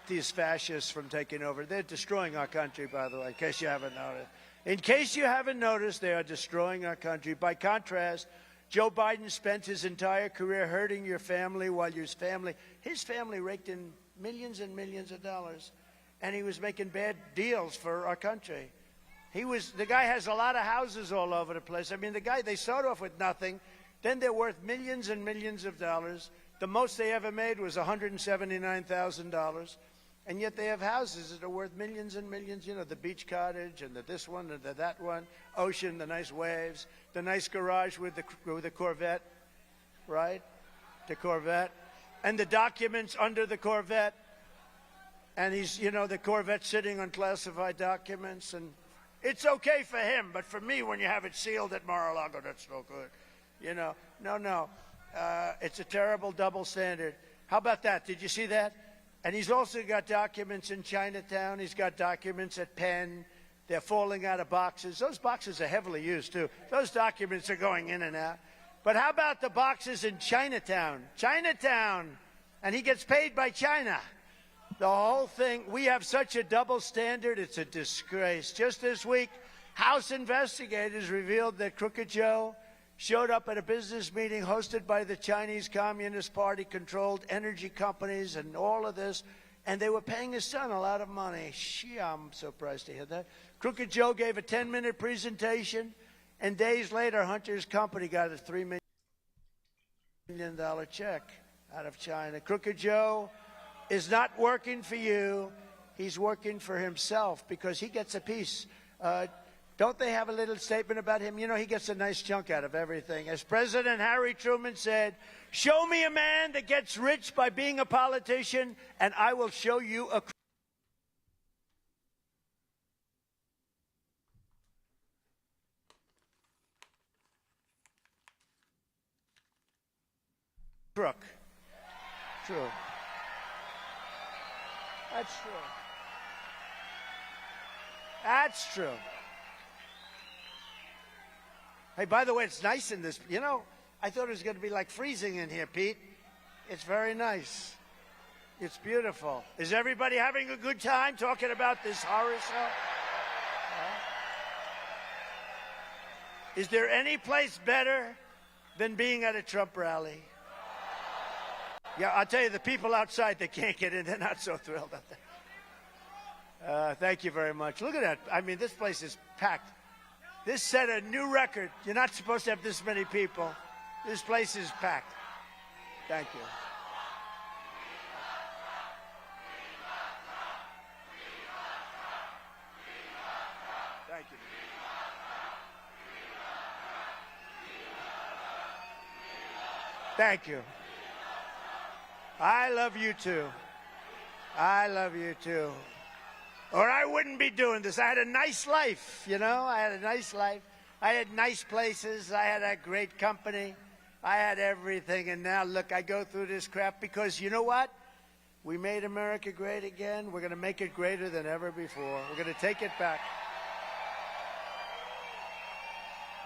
these fascists from taking over. They're destroying our country, by the way, in case you haven't noticed. In case you haven't noticed, they are destroying our country. By contrast, Joe Biden spent his entire career hurting your family while his family raked in millions and millions of dollars, and he was making bad deals for our country. The guy has a lot of houses all over the place. I mean, they start off with nothing, then they're worth millions and millions of dollars. The most they ever made was $179,000, and yet they have houses that are worth millions and millions. You know, the beach cottage and the this one and the that one, ocean, the nice waves, the nice garage with the Corvette, right? The Corvette, and the documents under the Corvette, and the Corvette sitting on classified documents, and it's okay for him, but for me, when you have it sealed at Mar-a-Lago, that's no good. You know, no. It's a terrible double standard. How about that? Did you see that? And he's also got documents in Chinatown. He's got documents at Penn. They're falling out of boxes. Those boxes are heavily used, too. Those documents are going in and out. But how about the boxes in Chinatown? Chinatown. And he gets paid by China. The whole thing, we have such a double standard, it's a disgrace. Just this week, House investigators revealed that Crooked Joe showed up at a business meeting hosted by the Chinese Communist Party-controlled energy companies and all of this, and they were paying his son a lot of money. Gee, I'm surprised to hear that. Crooked Joe gave a 10-minute presentation, and days later, Hunter's company got a $3 million check out of China. Crooked Joe is not working for you. He's working for himself because he gets a piece. Don't they have a little statement about him? You know, he gets a nice chunk out of everything. As President Harry Truman said, show me a man that gets rich by being a politician, and I will show you a crook. True. That's true. That's true. Hey, by the way, it's nice in this. You know, I thought it was going to be like freezing in here, Pete. It's very nice. It's beautiful. Is everybody having a good time talking about this horror show? Is there any place better than being at a Trump rally? Yeah, I'll tell you, the people outside, they can't get in. They're not so thrilled. Thank you very much. Look at that. I mean, this place is packed. This set a new record. You're not supposed to have this many people. This place is packed. Thank you. Thank you. Thank you. I love you too. I love you too. Or I wouldn't be doing this. I had a nice life, you know. I had a nice life. I had nice places. I had a great company. I had everything. And now, look, I go through this crap because, you know what? We made America great again. We're going to make it greater than ever before. We're going to take it back.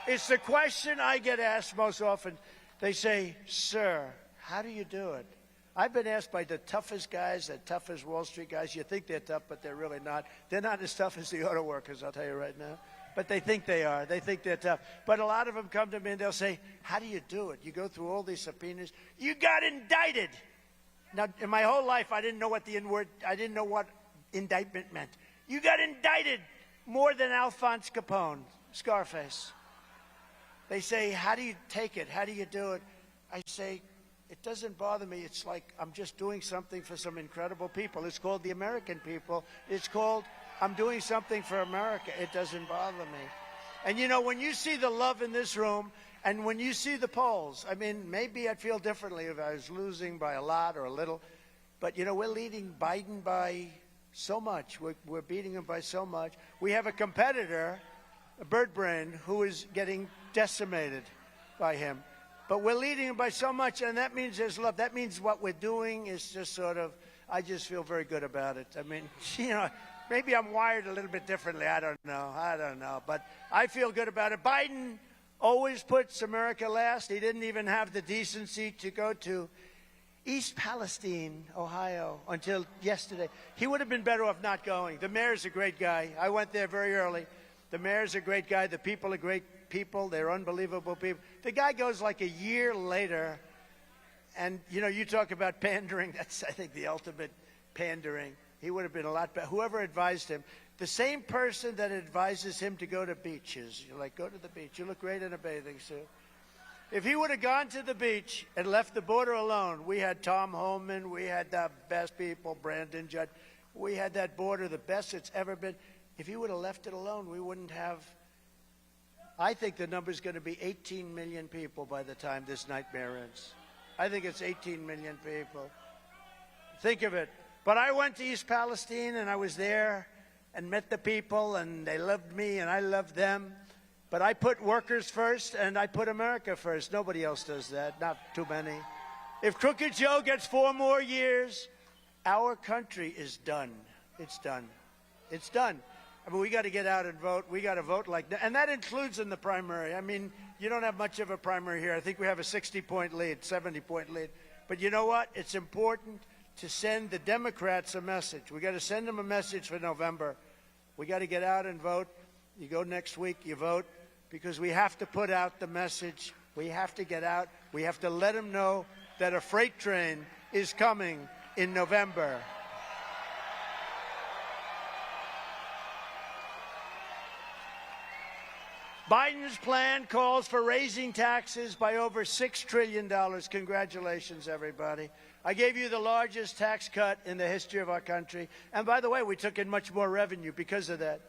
It's the question I get asked most often. They say, sir, how do you do it? I've been asked by the toughest guys, the toughest Wall Street guys. You think they're tough, but they're really not. They're not as tough as the auto workers, I'll tell you right now. But they think they are. They think they're tough. But a lot of them come to me and they'll say, how do you do it? You go through all these subpoenas. You got indicted. Now, in my whole life, I didn't know what I didn't know what indictment meant. You got indicted more than Alphonse Capone, Scarface. They say, how do you take it? How do you do it? I say, it doesn't bother me. It's like I'm just doing something for some incredible people. It's called the American people. It's called I'm doing something for America. It doesn't bother me. And, you know, when you see the love in this room and when you see the polls, I mean, maybe I'd feel differently if I was losing by a lot or a little. But, you know, we're leading Biden by so much. We're beating him by so much. We have a competitor, a bird brain, who is getting decimated by him. But we're leading him by so much, and that means there's love. That means what we're doing is just sort of, I just feel very good about it. I mean, you know, maybe I'm wired a little bit differently. I don't know. But I feel good about it. Biden always puts America last. He didn't even have the decency to go to East Palestine, Ohio, until yesterday. He would have been better off not going. The mayor's a great guy. I went there very early. The mayor's a great guy. The people are great people. They're unbelievable people. The guy goes like a year later, and, you know, you talk about pandering. That's, I think, the ultimate pandering. He would have been a lot better. Whoever advised him, the same person that advises him to go to beaches. You're like, go to the beach. You look great in a bathing suit. If he would have gone to the beach and left the border alone, we had Tom Homan, we had the best people, Brandon Judd. We had that border, the best it's ever been. If he would have left it alone, we wouldn't have. I think the number's going to be 18 million people by the time this nightmare ends. I think it's 18 million people. Think of it. But I went to East Palestine, and I was there and met the people, and they loved me, and I loved them. But I put workers first, and I put America first. Nobody else does that, not too many. If Crooked Joe gets 4 more years, our country is done. It's done. It's done. I mean, we got to get out and vote. We got to vote like that. And that includes in the primary. I mean, you don't have much of a primary here. I think we have a 60-point lead, 70-point lead. But you know what? It's important to send the Democrats a message. We got to send them a message for November. We got to get out and vote. You go next week, you vote. because we have to put out the message. We have to get out. We have to let them know that a freight train is coming in November. Biden's plan calls for raising taxes by over $6 trillion. Congratulations, everybody. I gave you the largest tax cut in the history of our country. And by the way, we took in much more revenue because of that.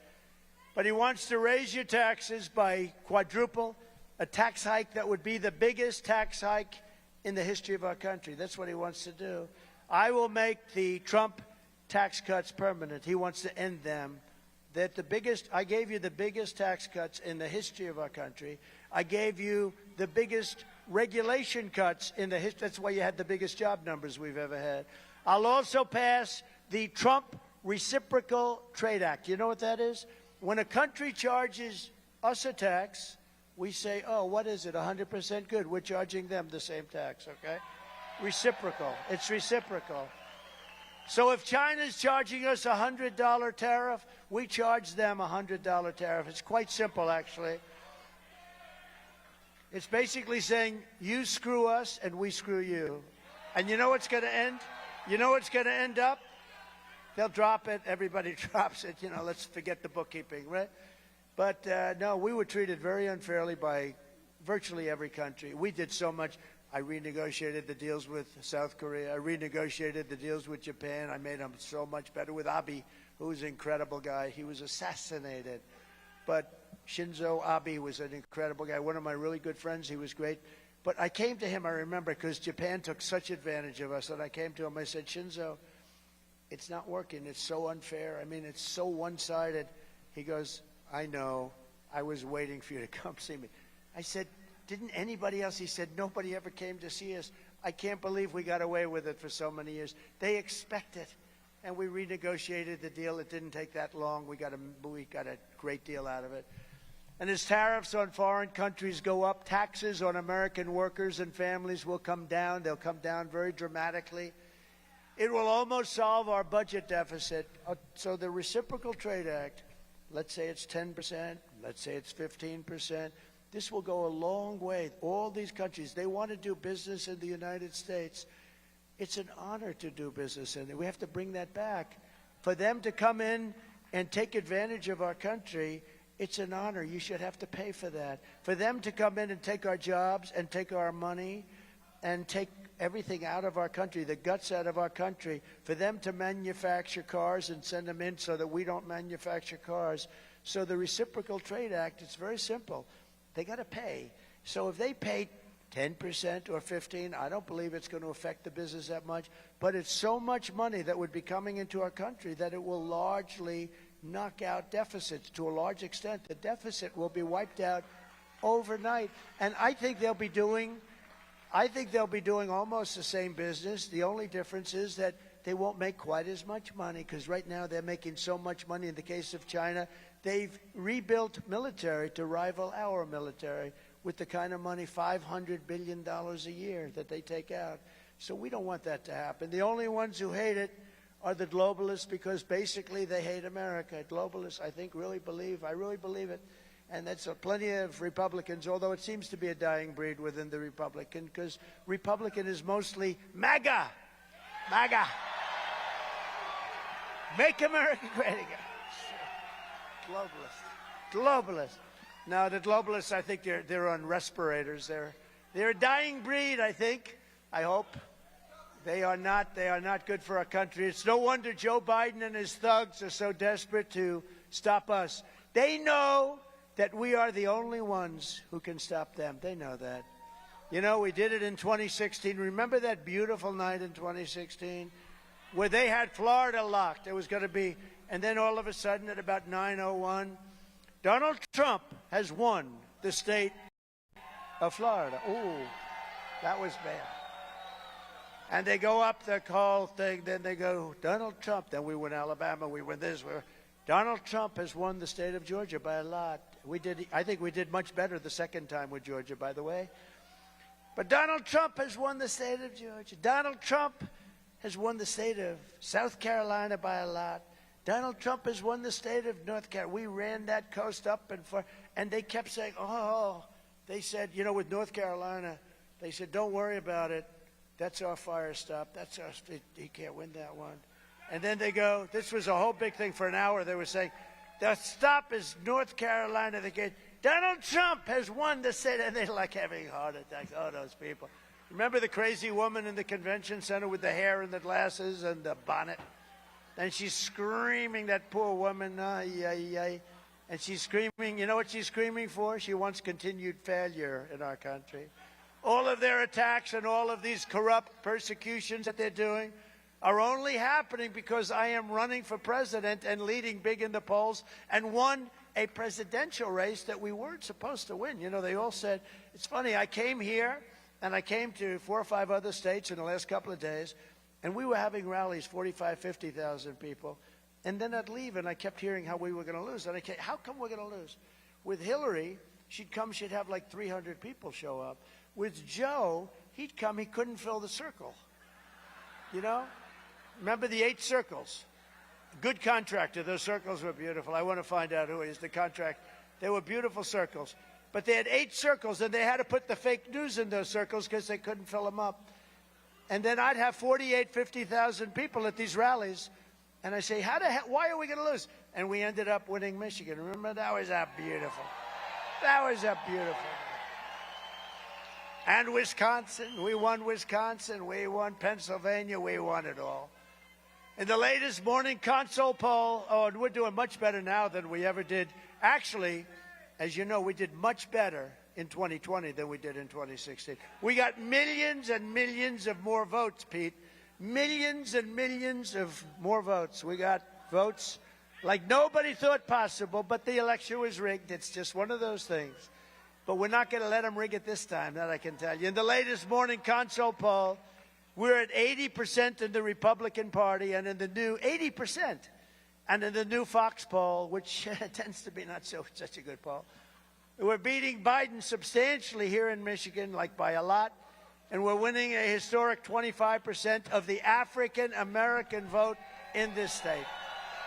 But he wants to raise your taxes by quadruple, a tax hike that would be the biggest tax hike in the history of our country. That's what he wants to do. I will make the Trump tax cuts permanent. He wants to end them. I gave you the biggest tax cuts in the history of our country. I gave you the biggest regulation cuts in the history. That's why you had the biggest job numbers we've ever had. I'll also pass the Trump Reciprocal Trade Act. You know what that is? When a country charges us a tax, we say, oh, what is it, 100% good? We're charging them the same tax, okay? Reciprocal. It's reciprocal. So if China's charging us a $100 tariff, we charge them a $100 tariff. It's quite simple, actually. It's basically saying, you screw us and we screw you. And you know what's going to end? You know what's going to end up? They'll drop it. Everybody drops it. You know, let's forget the bookkeeping, right? But no, we were treated very unfairly by virtually every country. We did so much. I renegotiated the deals with South Korea. I renegotiated the deals with Japan. I made them so much better with Abe, who was an incredible guy. He was assassinated. But Shinzo Abe was an incredible guy, one of my really good friends. He was great. But I came to him, I remember, because Japan took such advantage of us, and I came to him, I said, Shinzo, it's not working. It's so unfair. I mean, it's so one-sided. He goes, I know. I was waiting for you to come see me. I said, didn't anybody else? He said, nobody ever came to see us. I can't believe we got away with it for so many years. They expect it. And we renegotiated the deal. It didn't take that long. We got a great deal out of it. And as tariffs on foreign countries go up, taxes on American workers and families will come down. They'll come down very dramatically. It will almost solve our budget deficit. So the Reciprocal Trade Act, let's say it's 10%, let's say it's 15%. This will go a long way. All these countries, they want to do business in the United States. It's an honor to do business in it. We have to bring that back. For them to come in and take advantage of our country, it's an honor. You should have to pay for that. For them to come in and take our jobs and take our money and take everything out of our country, the guts out of our country, for them to manufacture cars and send them in so that we don't manufacture cars. So the Reciprocal Trade Act, it's very simple. They got to pay. So if they pay 10% or 15%, I don't believe it's going to affect the business that much. But it's so much money that would be coming into our country that it will largely knock out deficits to a large extent. The deficit will be wiped out overnight. And I think they'll be doing almost the same business. The only difference is that they won't make quite as much money because right now they're making so much money. In the case of China, they've rebuilt military to rival our military with the kind of money, $500 billion a year that they take out. So we don't want that to happen. The only ones who hate it are the globalists because basically they hate America. Globalists, I think, really believe it. And that's plenty of Republicans, although it seems to be a dying breed within the Republican, because Republican is mostly MAGA. MAGA. Make America great again. Globalists. Now, the globalists, I think they're on respirators. They're a dying breed, I think. I hope. They are not good for our country. It's no wonder Joe Biden and his thugs are so desperate to stop us. They know that we are the only ones who can stop them. They know that. You know, we did it in 2016. Remember that beautiful night in 2016 where they had Florida locked? It was going to be, and then all of a sudden at about 9:01, Donald Trump has won the state of Florida. Ooh, that was bad. And they go up the whole thing, then they go, Donald Trump. Then we win Alabama, we win this. Donald Trump has won the state of Georgia by a lot. I think we did much better the second time with Georgia, by the way. But Donald Trump has won the state of Georgia. Donald Trump has won the state of South Carolina by a lot. Donald Trump has won the state of North Carolina. We ran that coast up and far. And they kept saying, oh, they said, you know, with North Carolina, they said, don't worry about it. That's our fire stop. That's our, he can't win that one. And then they go, this was a whole big thing for an hour. They were saying, the stop is North Carolina. They get, Donald Trump has won the state. And they're like having heart attacks. Oh, those people. Remember the crazy woman in the convention center with the hair and the glasses and the bonnet? And she's screaming, that poor woman, and she's screaming, you know what she's screaming for? She wants continued failure in our country. All of their attacks and all of these corrupt persecutions that they're doing are only happening because I am running for president and leading big in the polls and won a presidential race that we weren't supposed to win. You know, they all said, it's funny, I came here and I came to 4 or 5 other states in the last couple of days, and we were having rallies, 45, 50,000 people. And then I'd leave, and I kept hearing how we were going to lose. And I kept, how come we're going to lose? With Hillary, she'd come, she'd have like 300 people show up. With Joe, he'd come, he couldn't fill the circle. You know? Remember the 8 circles? Good contractor. Those circles were beautiful. I want to find out who he is, the contract. They were beautiful circles. But they had 8 circles, and they had to put the fake news in those circles because they couldn't fill them up. And then I'd have 48, 50,000 people at these rallies. And I say, why are we going to lose? And we ended up winning Michigan. Remember, that was beautiful. That was beautiful. And Wisconsin. We won Wisconsin. We won Pennsylvania. We won it all. In the latest morning console poll, and we're doing much better now than we ever did. Actually, as you know, we did much better in 2020 than we did in 2016. We got millions and millions of more votes, Pete. Millions and millions of more votes. We got votes like nobody thought possible, but the election was rigged. It's just one of those things. But we're not going to let them rig it this time, that I can tell you. In the latest morning console poll, we're at 80% in the Republican Party, and in the new 80%. And in the new Fox poll, which tends to be not such a good poll, we're beating Biden substantially here in Michigan, like by a lot. And we're winning a historic 25% of the African-American vote in this state.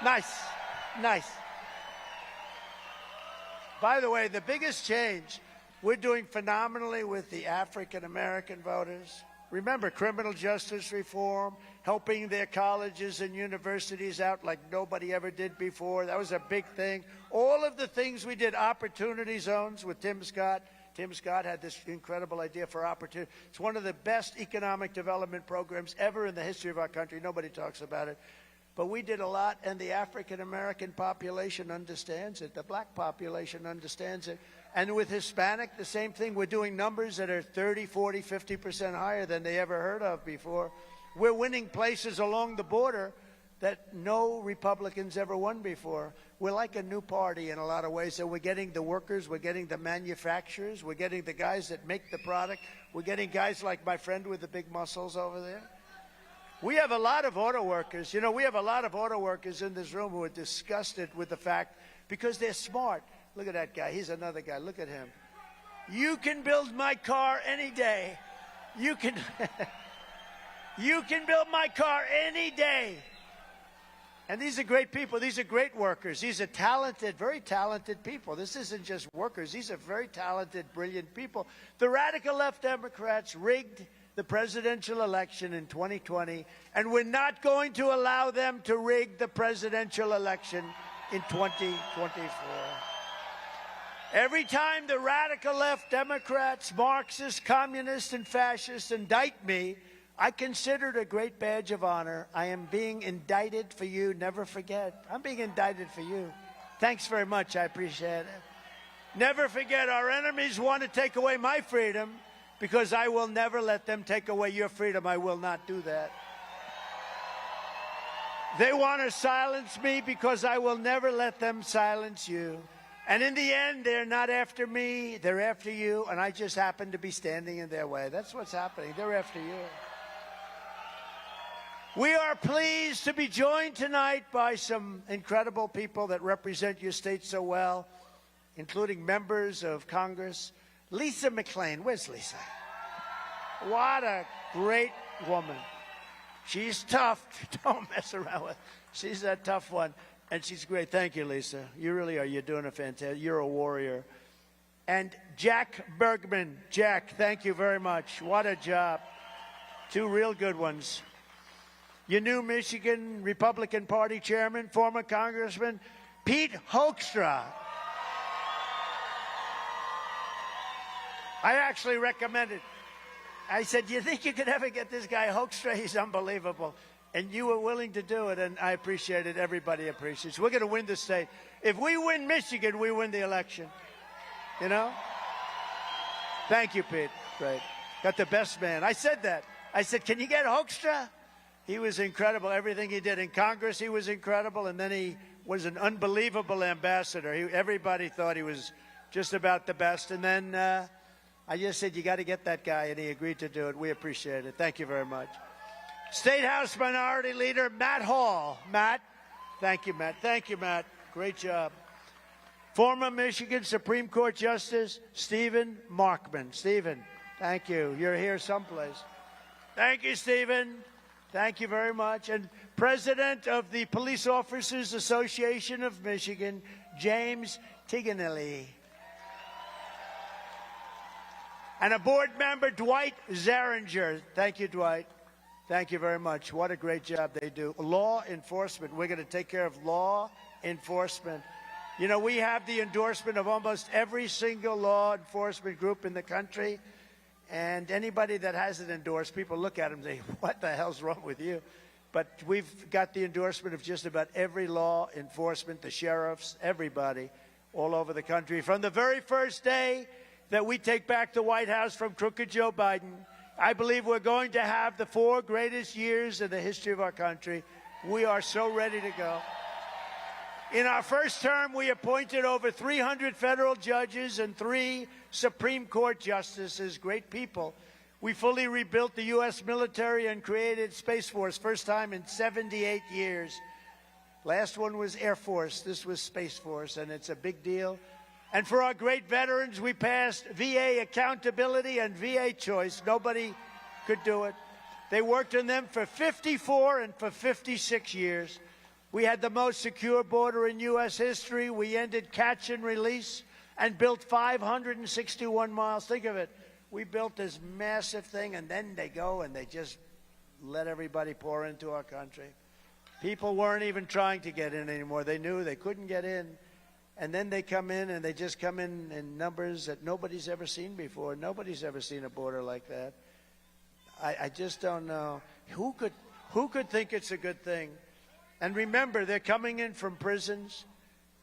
Nice, nice. By the way, the biggest change, we're doing phenomenally with the African-American voters. Remember, criminal justice reform, helping their colleges and universities out like nobody ever did before. That was a big thing. All of the things we did, opportunity zones with Tim Scott. Tim Scott had this incredible idea for opportunity. It's one of the best economic development programs ever in the history of our country. Nobody talks about it. But we did a lot, and the African-American population understands it. The black population understands it. And with Hispanic, the same thing. We're doing numbers that are 30, 40, 50% higher than they ever heard of before. We're winning places along the border that no Republicans ever won before. We're like a new party in a lot of ways. So we're getting the workers, we're getting the manufacturers, we're getting the guys that make the product. We're getting guys like my friend with the big muscles over there. We have a lot of auto workers. You know, we have a lot of auto workers in this room who are disgusted with the fact, because they're smart. Look at that guy. He's another guy. Look at him. You can build my car any day. You can, you can build my car any day. And these are great people. These are great workers. These are talented, very talented people. This isn't just workers. These are very talented, brilliant people. The radical left Democrats rigged the presidential election in 2020, and we're not going to allow them to rig the presidential election in 2024. Every time the radical left Democrats, Marxists, communists, and fascists indict me, I consider it a great badge of honor. I am being indicted for you. Never forget. I'm being indicted for you. Thanks very much. I appreciate it. Never forget, our enemies want to take away my freedom, because I will never let them take away your freedom. I will not do that. They want to silence me because I will never let them silence you. And in the end, they're not after me, they're after you, and I just happen to be standing in their way. That's what's happening. They're after you. We are pleased to be joined tonight by some incredible people that represent your state so well, including members of Congress. Lisa McClain. Where's Lisa? What a great woman. She's tough. Don't mess around with her. She's a tough one. And she's great. Thank you, Lisa. You really are. You're doing a fantastic. You're a warrior. And Jack Bergman. Jack, thank you very much. What a job. Two real good ones. Your new Michigan Republican Party chairman, former Congressman Pete Hoekstra. I actually recommended. I said, do you think you could ever get this guy Hoekstra? He's unbelievable. And you were willing to do it, and I appreciate it. Everybody appreciates it. We're going to win the state. If we win Michigan, we win the election. You know? Thank you, Pete. Great. Got the best man. I said that. I said, can you get Hoekstra? He was incredible. Everything he did in Congress, he was incredible. And then he was an unbelievable ambassador. Everybody thought he was just about the best. And then I just said, you got to get that guy. And he agreed to do it. We appreciate it. Thank you very much. State House Minority Leader Matt Hall. Matt. Thank you, Matt. Thank you, Matt. Great job. Former Michigan Supreme Court Justice Stephen Markman. Stephen, thank you. You're here someplace. Thank you, Stephen. Thank you very much. And President of the Police Officers Association of Michigan, James Tiganelli. And a board member, Dwight Zaringer. Thank you, Dwight. Thank you very much. What a great job they do. Law enforcement. We're going to take care of law enforcement. You know, we have the endorsement of almost every single law enforcement group in the country. And anybody that hasn't endorsed, people look at them and say, what the hell's wrong with you? But we've got the endorsement of just about every law enforcement, the sheriffs, everybody all over the country. From the very first day that we take back the White House from crooked Joe Biden, I believe we're going to have the 4 greatest years in the history of our country. We are so ready to go. In our first term, we appointed over 300 federal judges and 3 Supreme Court justices, great people. We fully rebuilt the U.S. military and created Space Force, first time in 78 years. Last one was Air Force. This was Space Force, and it's a big deal. And for our great veterans, we passed VA accountability and VA choice. Nobody could do it. They worked on them for 54 and for 56 years. We had the most secure border in U.S. history. We ended catch and release and built 561 miles. Think of it. We built this massive thing, and then they go and they just let everybody pour into our country. People weren't even trying to get in anymore. They knew they couldn't get in. And then they come in, and they just come in numbers that nobody's ever seen before. Nobody's ever seen a border like that. I just don't know. Who could think it's a good thing? And remember, they're coming in from prisons.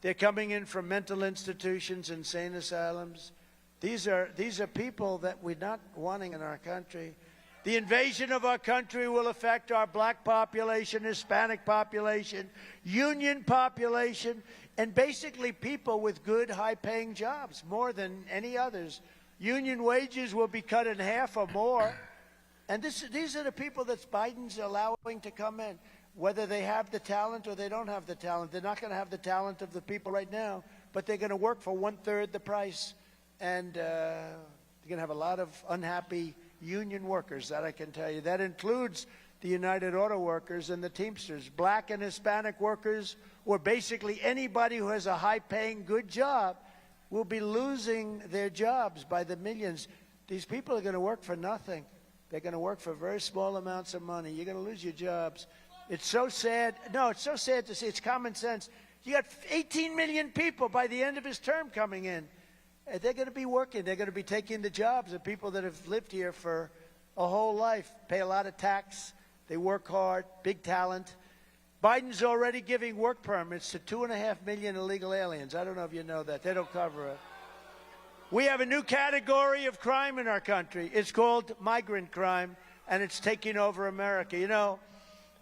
They're coming in from mental institutions, insane asylums. These are people that we're not wanting in our country. The invasion of our country will affect our black population, Hispanic population, union population, and basically people with good, high-paying jobs, more than any others. Union wages will be cut in half or more. And these are the people that Biden's allowing to come in. Whether they have the talent or they don't have the talent. They're not going to have the talent of the people right now, but they're going to work for 1/3 the price. And they're going to have a lot of unhappy union workers, that I can tell you. That includes the United Auto Workers and the Teamsters. Black and Hispanic workers, or basically anybody who has a high-paying, good job, will be losing their jobs by the millions. These people are going to work for nothing. They're going to work for very small amounts of money. You're going to lose your jobs. It's so sad. No, it's so sad to see. It's common sense. You got 18 million people by the end of his term coming in. They're going to be working. They're going to be taking the jobs of people that have lived here for a whole life, pay a lot of tax. They work hard, big talent. Biden's already giving work permits to 2.5 million illegal aliens. I don't know if you know that. They don't cover it. We have a new category of crime in our country. It's called migrant crime, and it's taking over America. You know,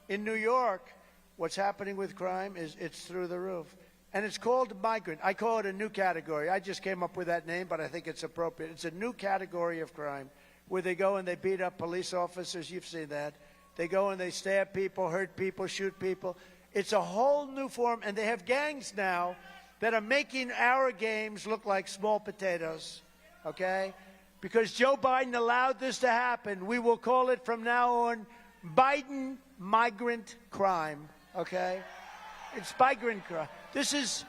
in New York, what's happening with crime is it's through the roof. And it's called migrant. I call it a new category. I just came up with that name, but I think it's appropriate. It's a new category of crime where they go and they beat up police officers. You've seen that. They go and they stab people, hurt people, shoot people. It's a whole new form, and they have gangs now that are making our games look like small potatoes, okay? Because Joe Biden allowed this to happen. We will call it from now on Biden migrant crime, okay? It's migrant crime. This is,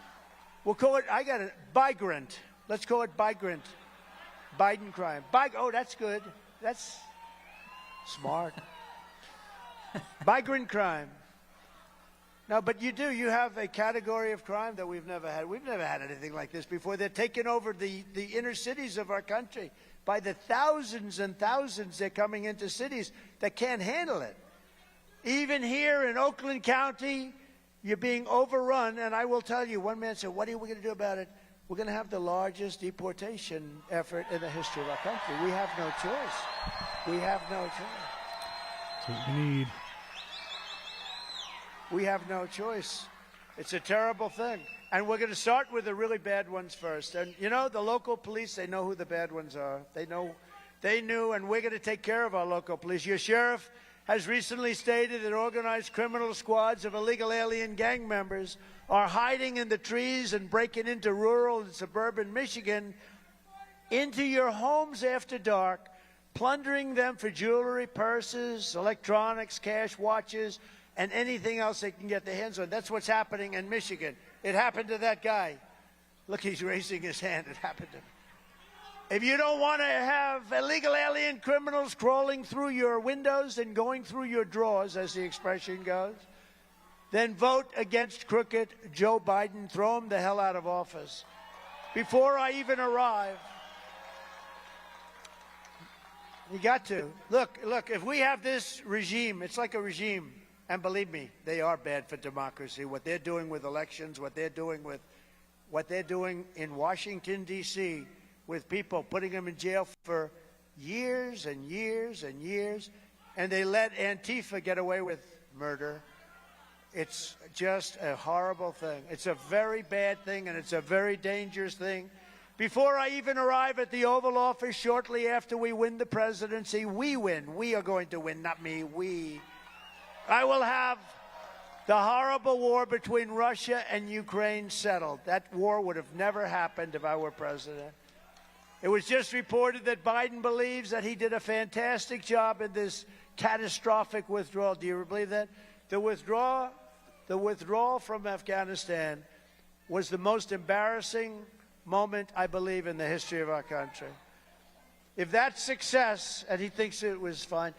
we'll call it, I got it, migrant. Let's call it migrant. Biden crime. Oh, that's good. That's smart. Migrant crime. No, but you have a category of crime that we've never had. We've never had anything like this before. They're taking over the inner cities of our country. By the thousands and thousands, they're coming into cities that can't handle it. Even here in Oakland County, you're being overrun. And I will tell you, one man said, what are we going to do about it? We're going to have the largest deportation effort in the history of our country. We have no choice. We have no choice. That's what we need. We have no choice. It's a terrible thing. And we're going to start with the really bad ones first. And, you know, the local police, they know who the bad ones are. They knew, and we're going to take care of our local police. Your sheriff has recently stated that organized criminal squads of illegal alien gang members are hiding in the trees and breaking into rural and suburban Michigan into your homes after dark, plundering them for jewelry, purses, electronics, cash, watches, and anything else they can get their hands on. That's what's happening in Michigan. It happened to that guy. Look, he's raising his hand. It happened to him. If you don't want to have illegal alien criminals crawling through your windows and going through your drawers, as the expression goes, then vote against crooked Joe Biden. Throw him the hell out of office. Before I even arrive, you got to. Look, if we have this regime, it's like a regime. And believe me, they are bad for democracy. What they're doing with elections, what they're doing in Washington, D.C., with people, putting them in jail for years and years and years, and they let Antifa get away with murder. It's just a horrible thing. It's a very bad thing, and it's a very dangerous thing. Before I even arrive at the Oval Office, shortly after we win the presidency, we win. We are going to win, not me. I will have the horrible war between Russia and Ukraine settled. That war would have never happened if I were president. It was just reported that Biden believes that he did a fantastic job in this catastrophic withdrawal. Do you believe that? The withdrawal from Afghanistan was the most embarrassing moment, I believe, in the history of our country. If that's success, and he thinks it was fine,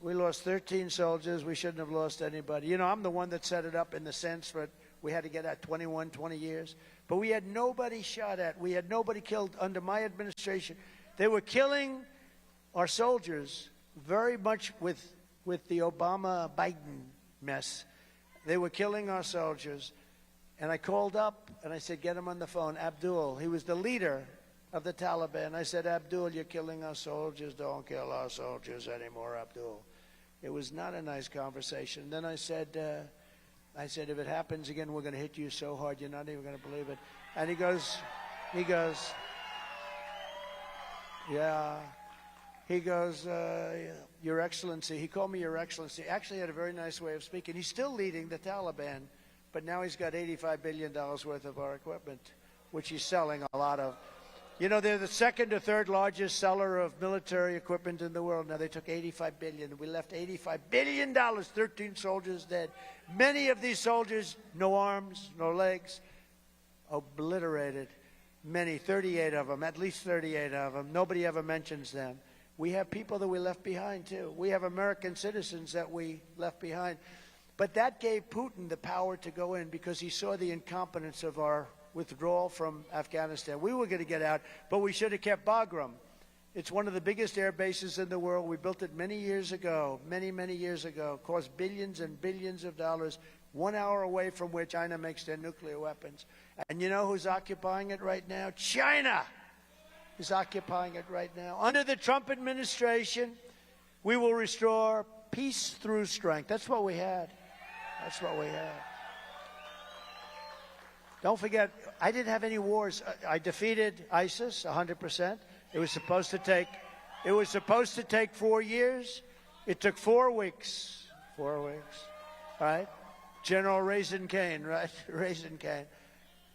we lost 13 soldiers. We shouldn't have lost anybody. You know, I'm the one that set it up in the sense that we had to get out 21, 20 years. But we had nobody shot at. We had nobody killed under my administration. They were killing our soldiers very much with the Obama-Biden mess. They were killing our soldiers. And I called up and I said, get him on the phone. Abdul, he was the leader of the Taliban. I said, Abdul, you're killing our soldiers. Don't kill our soldiers anymore, Abdul. It was not a nice conversation. Then I said, if it happens again, we're going to hit you so hard, you're not even going to believe it. And he goes, yeah. He goes, Your Excellency. He called me Your Excellency. Actually had a very nice way of speaking. He's still leading the Taliban, but now he's got $85 billion worth of our equipment, which he's selling a lot of. You know, they're the second or third largest seller of military equipment in the world. Now, they took $85 billion. We left $85 billion, 13 soldiers dead. Many of these soldiers, no arms, no legs, obliterated. Many, 38 of them, at least 38 of them. Nobody ever mentions them. We have people that we left behind, too. We have American citizens that we left behind. But that gave Putin the power to go in because he saw the incompetence of our withdrawal from Afghanistan. We were going to get out, but we should have kept Bagram. It's one of the biggest air bases in the world. We built it many years ago, many years ago. Cost billions and billions of dollars, 1 hour away from where China makes their nuclear weapons. And you know who's occupying it right now? China is occupying it right now. Under the Trump administration, we will restore peace through strength. That's what we had. That's what we had. Don't forget, I didn't have any wars. I defeated ISIS 100%. It was supposed to take 4 years. It took 4 weeks. 4 weeks. Right? General Raisin Cane, right? Raisin Cane.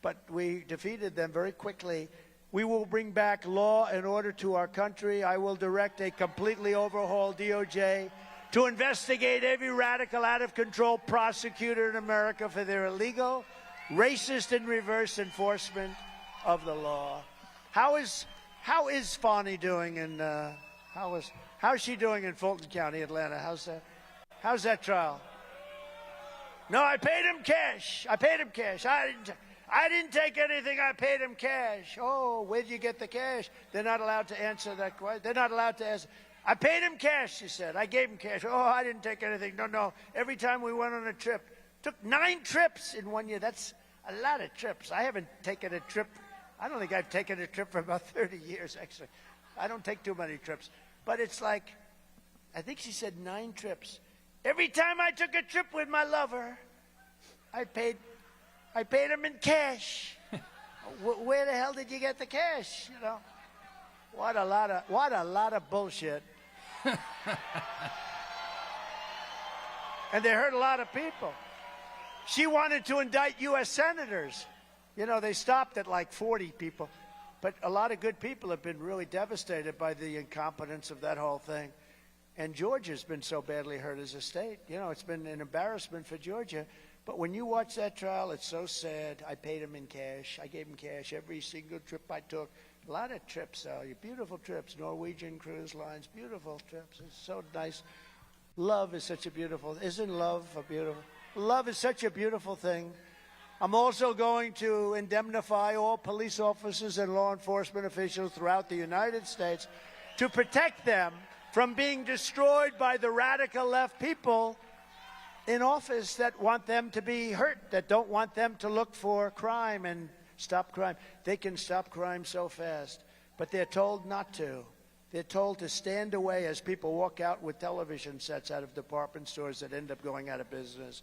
But we defeated them very quickly. We will bring back law and order to our country. I will direct a completely overhauled DOJ to investigate every radical, out-of-control prosecutor in America for their illegal, racist, and reverse enforcement of the law. How is Fani doing in how's she doing in Fulton County, Atlanta? How's that trial? No, I paid him cash. I didn't take anything. I paid him cash. Oh, where did you get the cash? They're not allowed to answer that question. They're not allowed to answer. I paid him cash, she said. I gave him cash. Oh, I didn't take anything. No. Every time we went on a trip, took 9 trips in 1 year. That's a lot of trips. I haven't taken a trip. I don't think I've taken a trip for about 30 years, actually. I don't take too many trips. But it's like, I think she said 9 trips. Every time I took a trip with my lover, I paid him in cash. Where the hell did you get the cash? You know, what a lot of bullshit. And they hurt a lot of people. She wanted to indict U.S. senators. You know, they stopped at like 40 people. But a lot of good people have been really devastated by the incompetence of that whole thing. And Georgia's been so badly hurt as a state. You know, it's been an embarrassment for Georgia. But when you watch that trial, it's so sad. I paid him in cash. I gave him cash every single trip I took. A lot of trips, beautiful trips. Norwegian Cruise Lines, beautiful trips. It's so nice. Love is such a beautiful, isn't love a beautiful? Love is such a beautiful thing. I'm also going to indemnify all police officers and law enforcement officials throughout the United States to protect them from being destroyed by the radical left people in office that want them to be hurt, that don't want them to look for crime and stop crime. They can stop crime so fast, but they're told not to. They're told to stand away as people walk out with television sets out of department stores that end up going out of business.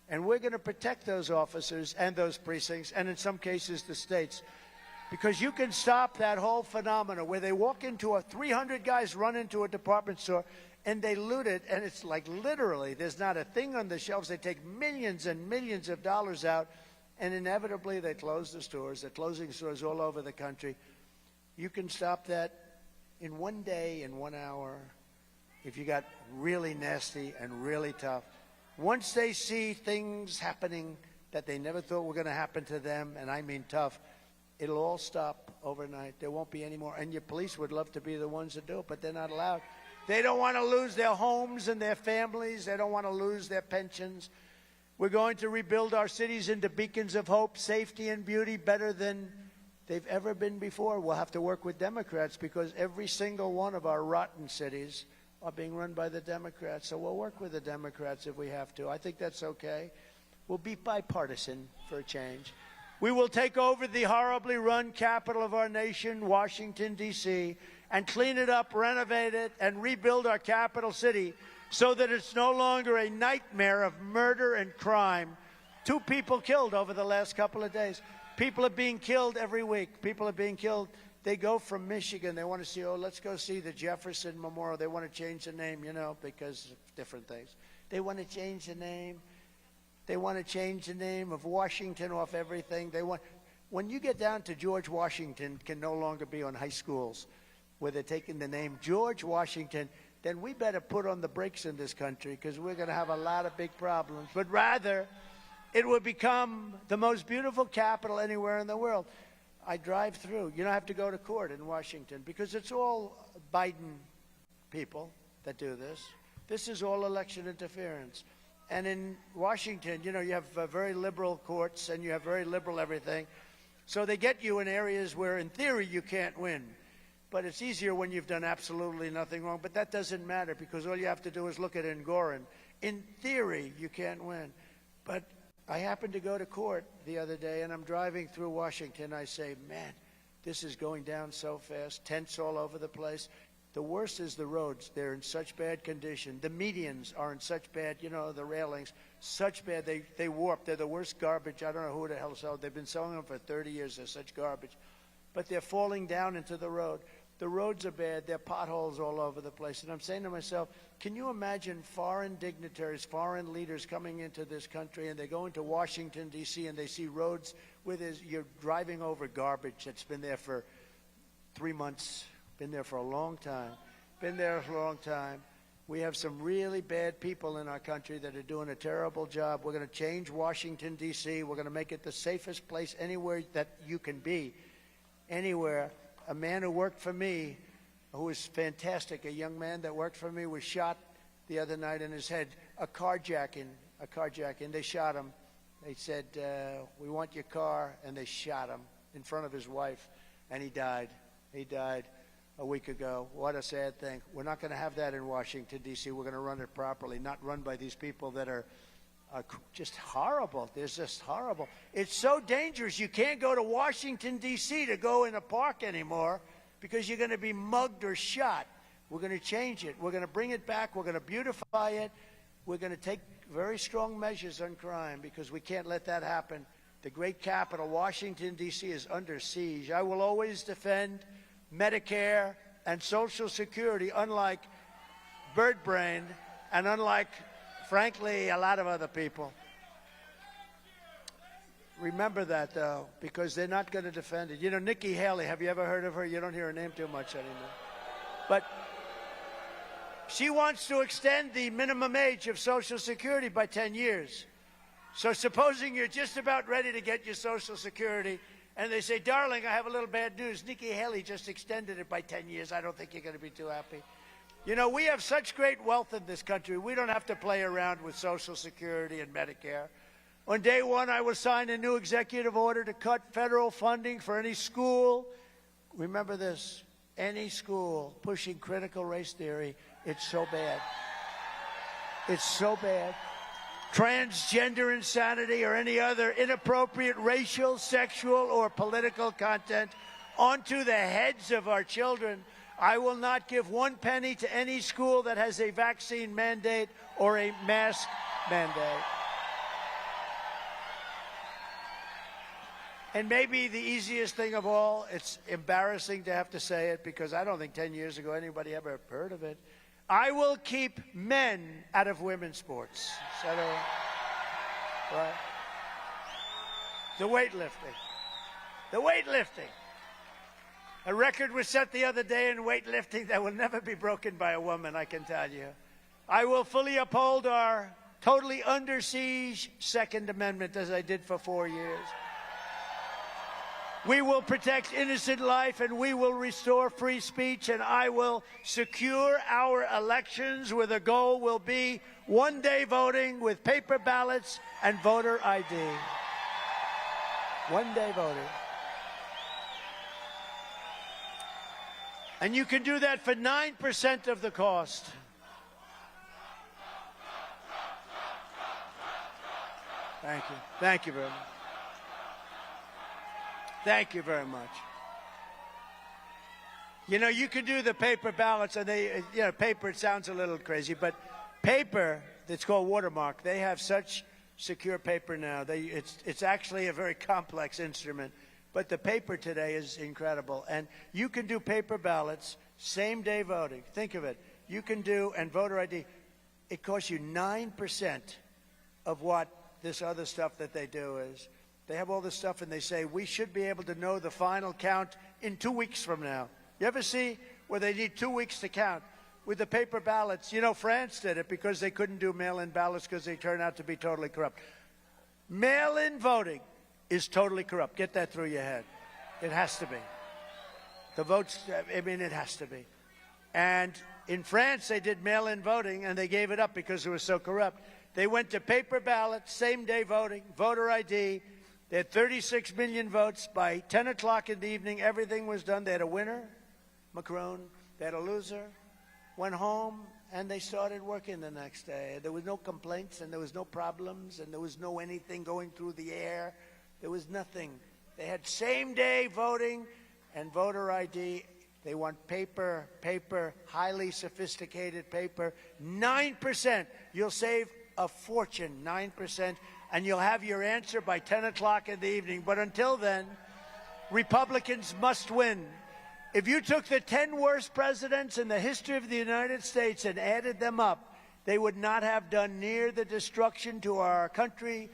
And we're going to protect those officers and those precincts, and in some cases the states, because you can stop that whole phenomenon where they walk into 300 guys run into a department store and they loot it, and it's like literally there's not a thing on the shelves. They take millions and millions of dollars out, and inevitably they close the stores. They're closing stores all over the country. You can stop that in 1 day, in 1 hour, if you got really nasty and really tough. Once they see things happening that they never thought were going to happen to them, and I mean tough, it'll all stop overnight. There won't be any more. And your police would love to be the ones that do it, but they're not allowed. They don't want to lose their homes and their families. They don't want to lose their pensions. We're going to rebuild our cities into beacons of hope, safety, and beauty better than they've ever been before. We'll have to work with Democrats because every single one of our rotten cities are being run by the Democrats. So we'll work with the Democrats if we have to. I think that's okay. We'll be bipartisan for a change. We will take over the horribly run capital of our nation, Washington, D.C., and clean it up, renovate it, and rebuild our capital city so that it's no longer a nightmare of murder and crime. 2 people killed over the last couple of days. People are being killed every week. People are being killed. They go from Michigan. They want to see, let's go see the Jefferson Memorial. They want to change the name, because of different things. They want to change the name. They want to change the name of Washington off everything. When you get down to George Washington can no longer be on high schools where they're taking the name George Washington, then we better put on the brakes in this country because we're going to have a lot of big problems. But rather, it will become the most beautiful capital anywhere in the world. I drive through. You don't have to go to court in Washington because it's all Biden people that do this. This is all election interference. And in Washington, you have very liberal courts and you have very liberal everything. So they get you in areas where, in theory, you can't win. But it's easier when you've done absolutely nothing wrong. But that doesn't matter because all you have to do is look at Ngorin. In theory, you can't win. But I happened to go to court the other day, and I'm driving through Washington. I say, man, this is going down so fast. Tents all over the place. The worst is the roads. They're in such bad condition. The medians are in such bad, the railings, such bad. They warp. They're the worst garbage. I don't know who the hell sold. They've been selling them for 30 years. They're such garbage. But they're falling down into the road. The roads are bad. There are potholes all over the place. And I'm saying to myself, can you imagine foreign dignitaries, foreign leaders coming into this country, and they go into Washington, D.C., and they see roads where you're driving over garbage that's been there for 3 months, been there for a long time, We have some really bad people in our country that are doing a terrible job. We're going to change Washington, D.C. We're going to make it the safest place anywhere that you can be. Anywhere. A man who worked for me, who was fantastic, a young man that worked for me, was shot the other night in his head. A carjacking. They shot him. They said, we want your car, and they shot him in front of his wife, and he died. He died a week ago. What a sad thing. We're not going to have that in Washington, D.C. We're going to run it properly, not run by these people that are just horrible. They're just horrible. It's so dangerous. You can't go to Washington, D.C. to go in a park anymore because you're going to be mugged or shot. We're going to change it. We're going to bring it back. We're going to beautify it. We're going to take very strong measures on crime because we can't let that happen. The great capital, Washington, D.C., is under siege. I will always defend Medicare and Social Security, unlike Bird Brain and unlike, frankly, a lot of other people. Remember that, though, because they're not going to defend it. You know, Nikki Haley, have you ever heard of her? You don't hear her name too much anymore. But she wants to extend the minimum age of Social Security by 10 years. So supposing you're just about ready to get your Social Security, and they say, darling, I have a little bad news. Nikki Haley just extended it by 10 years. I don't think you're going to be too happy. You know, we have such great wealth in this country. We don't have to play around with Social Security and Medicare. On day one, I will sign a new executive order to cut federal funding for any school. Remember this, any school pushing critical race theory. It's so bad. It's so bad. Transgender insanity or any other inappropriate racial, sexual, or political content onto the heads of our children. I will not give 1 penny to any school that has a vaccine mandate or a mask mandate. And maybe the easiest thing of all, it's embarrassing to have to say it because I don't think 10 years ago anybody ever heard of it. I will keep men out of women's sports. So, right? The weightlifting. The weightlifting. A record was set the other day in weightlifting that will never be broken by a woman, I can tell you. I will fully uphold our totally under siege Second Amendment as I did for 4 years. We will protect innocent life and we will restore free speech, and I will secure our elections where the goal will be one-day voting with paper ballots and voter ID. One-day voting. And you can do that for 9% of the cost. Thank you. Thank you very much. Thank you very much. You know, you can do the paper ballots, and they, you know, paper, it sounds a little crazy, but paper, that's called watermark, they have such secure paper now. It's actually a very complex instrument, but the paper today is incredible. And you can do paper ballots, same-day voting. Think of it. You can do, and voter ID, it costs you 9% of what this other stuff that they do is. They have all this stuff, and they say, we should be able to know the final count in 2 weeks from now. You ever see where they need 2 weeks to count? With the paper ballots, you know, France did it because they couldn't do mail-in ballots because they turned out to be totally corrupt. Mail-in voting is totally corrupt. Get that through your head. It has to be. The votes, I mean, it has to be. And in France, they did mail-in voting, and they gave it up because it was so corrupt. They went to paper ballots, same-day voting, voter ID. They had 36 million votes. By 10 o'clock in the evening, everything was done. They had a winner, Macron. They had a loser, went home, and they started working the next day. There was no complaints, and there was no problems, and there was no anything going through the air. There was nothing. They had same-day voting and voter ID. They want paper, highly sophisticated paper. 9%. You'll save a fortune, 9%. And you'll have your answer by 10 o'clock in the evening. But until then, Republicans must win. If you took the 10 worst presidents in the history of the United States and added them up, they would not have done near the destruction to our country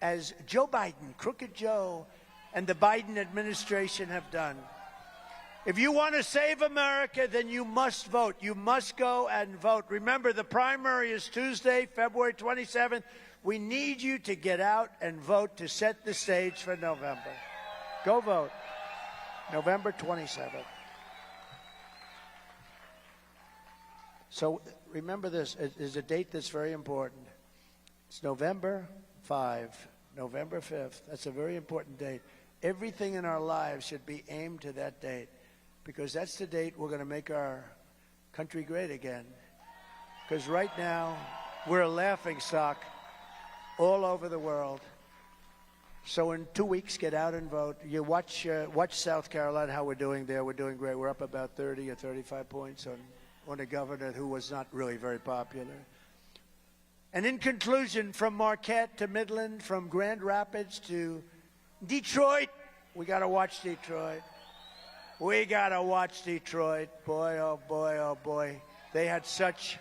as Joe Biden, Crooked Joe, and the Biden administration have done. If you want to save America, then you must vote. You must go and vote. Remember, the primary is Tuesday, February 27th. We need you to get out and vote to set the stage for November. Go vote. November 27th. So remember this. It is a date that's very important. It's November 5, November 5th. That's a very important date. Everything in our lives should be aimed to that date, because that's the date we're going to make our country great again. Because right now, we're a laughingstock all over the world. So in 2 weeks, get out and vote. You watch South Carolina, how we're doing there. We're doing great. We're up about 30 or 35 points on a governor who was not really very popular. And in conclusion, from Marquette to Midland, from Grand Rapids to Detroit, we got to watch Detroit. We got to watch Detroit. Boy, oh boy, oh boy. They had such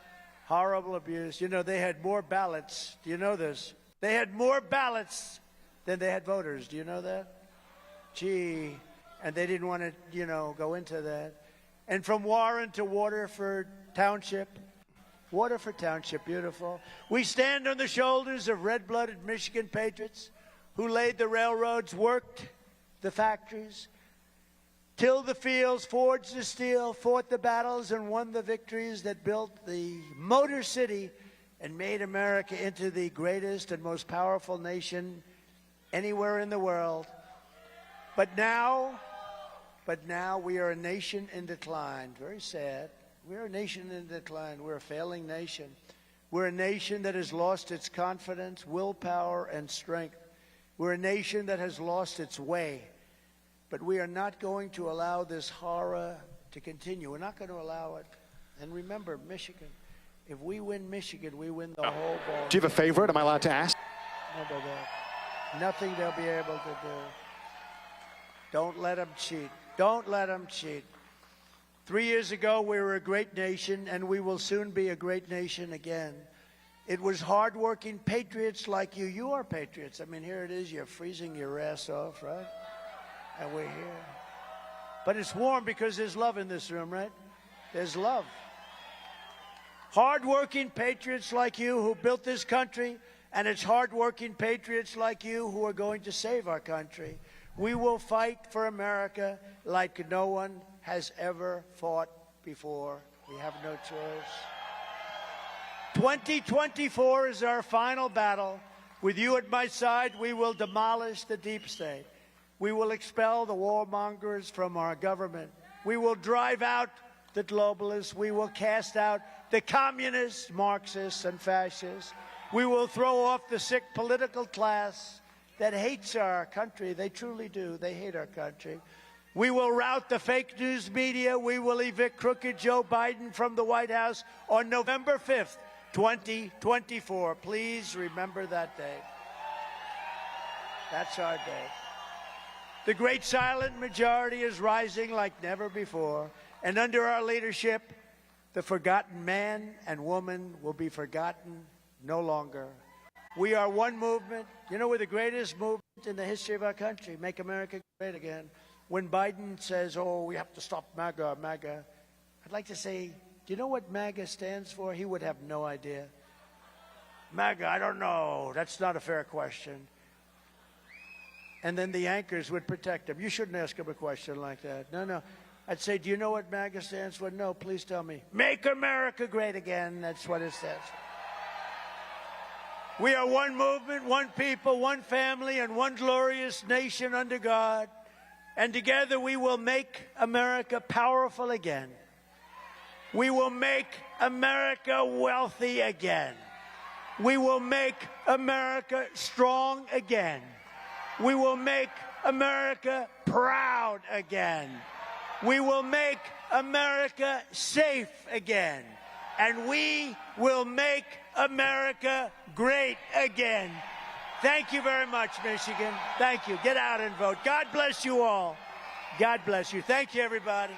horrible abuse. You know, they had more ballots. Do you know this? They had more ballots than they had voters. Do you know that? Gee, and they didn't want to, go into that. And from Warren to Waterford Township. Waterford Township, beautiful. We stand on the shoulders of red-blooded Michigan patriots who laid the railroads, worked the factories, tilled the fields, forged the steel, fought the battles, and won the victories that built the Motor City and made America into the greatest and most powerful nation anywhere in the world. But now we are a nation in decline. Very sad. We're a nation in decline. We're a failing nation. We're a nation that has lost its confidence, willpower, and strength. We're a nation that has lost its way. But we are not going to allow this horror to continue. We're not going to allow it. And remember, Michigan. If we win Michigan, we win the whole ball. Do you have a favorite? Am I allowed to ask? Remember that. Nothing they'll be able to do. Don't let them cheat. Don't let them cheat. 3 years ago, we were a great nation, and we will soon be a great nation again. It was hardworking patriots like you. You are patriots. I mean, here it is. You're freezing your ass off, right? And we're here. But it's warm because there's love in this room, right? There's love. Hardworking patriots like you who built this country, and it's hardworking patriots like you who are going to save our country. We will fight for America like no one has ever fought before. We have no choice. 2024 is our final battle. With you at my side, we will demolish the deep state. We will expel the warmongers from our government. We will drive out the globalists. We will cast out the communists, Marxists, and fascists. We will throw off the sick political class that hates our country. They truly do. They hate our country. We will rout the fake news media. We will evict crooked Joe Biden from the White House on November 5th, 2024. Please remember that day. That's our day. The great silent majority is rising like never before. And under our leadership, the forgotten man and woman will be forgotten no longer. We are one movement. You know, we're the greatest movement in the history of our country. Make America great again. When Biden says, oh, we have to stop MAGA, MAGA, I'd like to say, do you know what MAGA stands for? He would have no idea. MAGA, I don't know. That's not a fair question. And then the anchors would protect him. You shouldn't ask him a question like that. No. I'd say, do you know what MAGA stands for? No, please tell me. Make America great again. That's what it stands for. We are one movement, one people, one family, and one glorious nation under God. And together we will make America powerful again. We will make America wealthy again. We will make America strong again. We will make America proud again. We will make America safe again. And we will make America great again. Thank you very much, Michigan. Thank you. Get out and vote. God bless you all. God bless you. Thank you, everybody.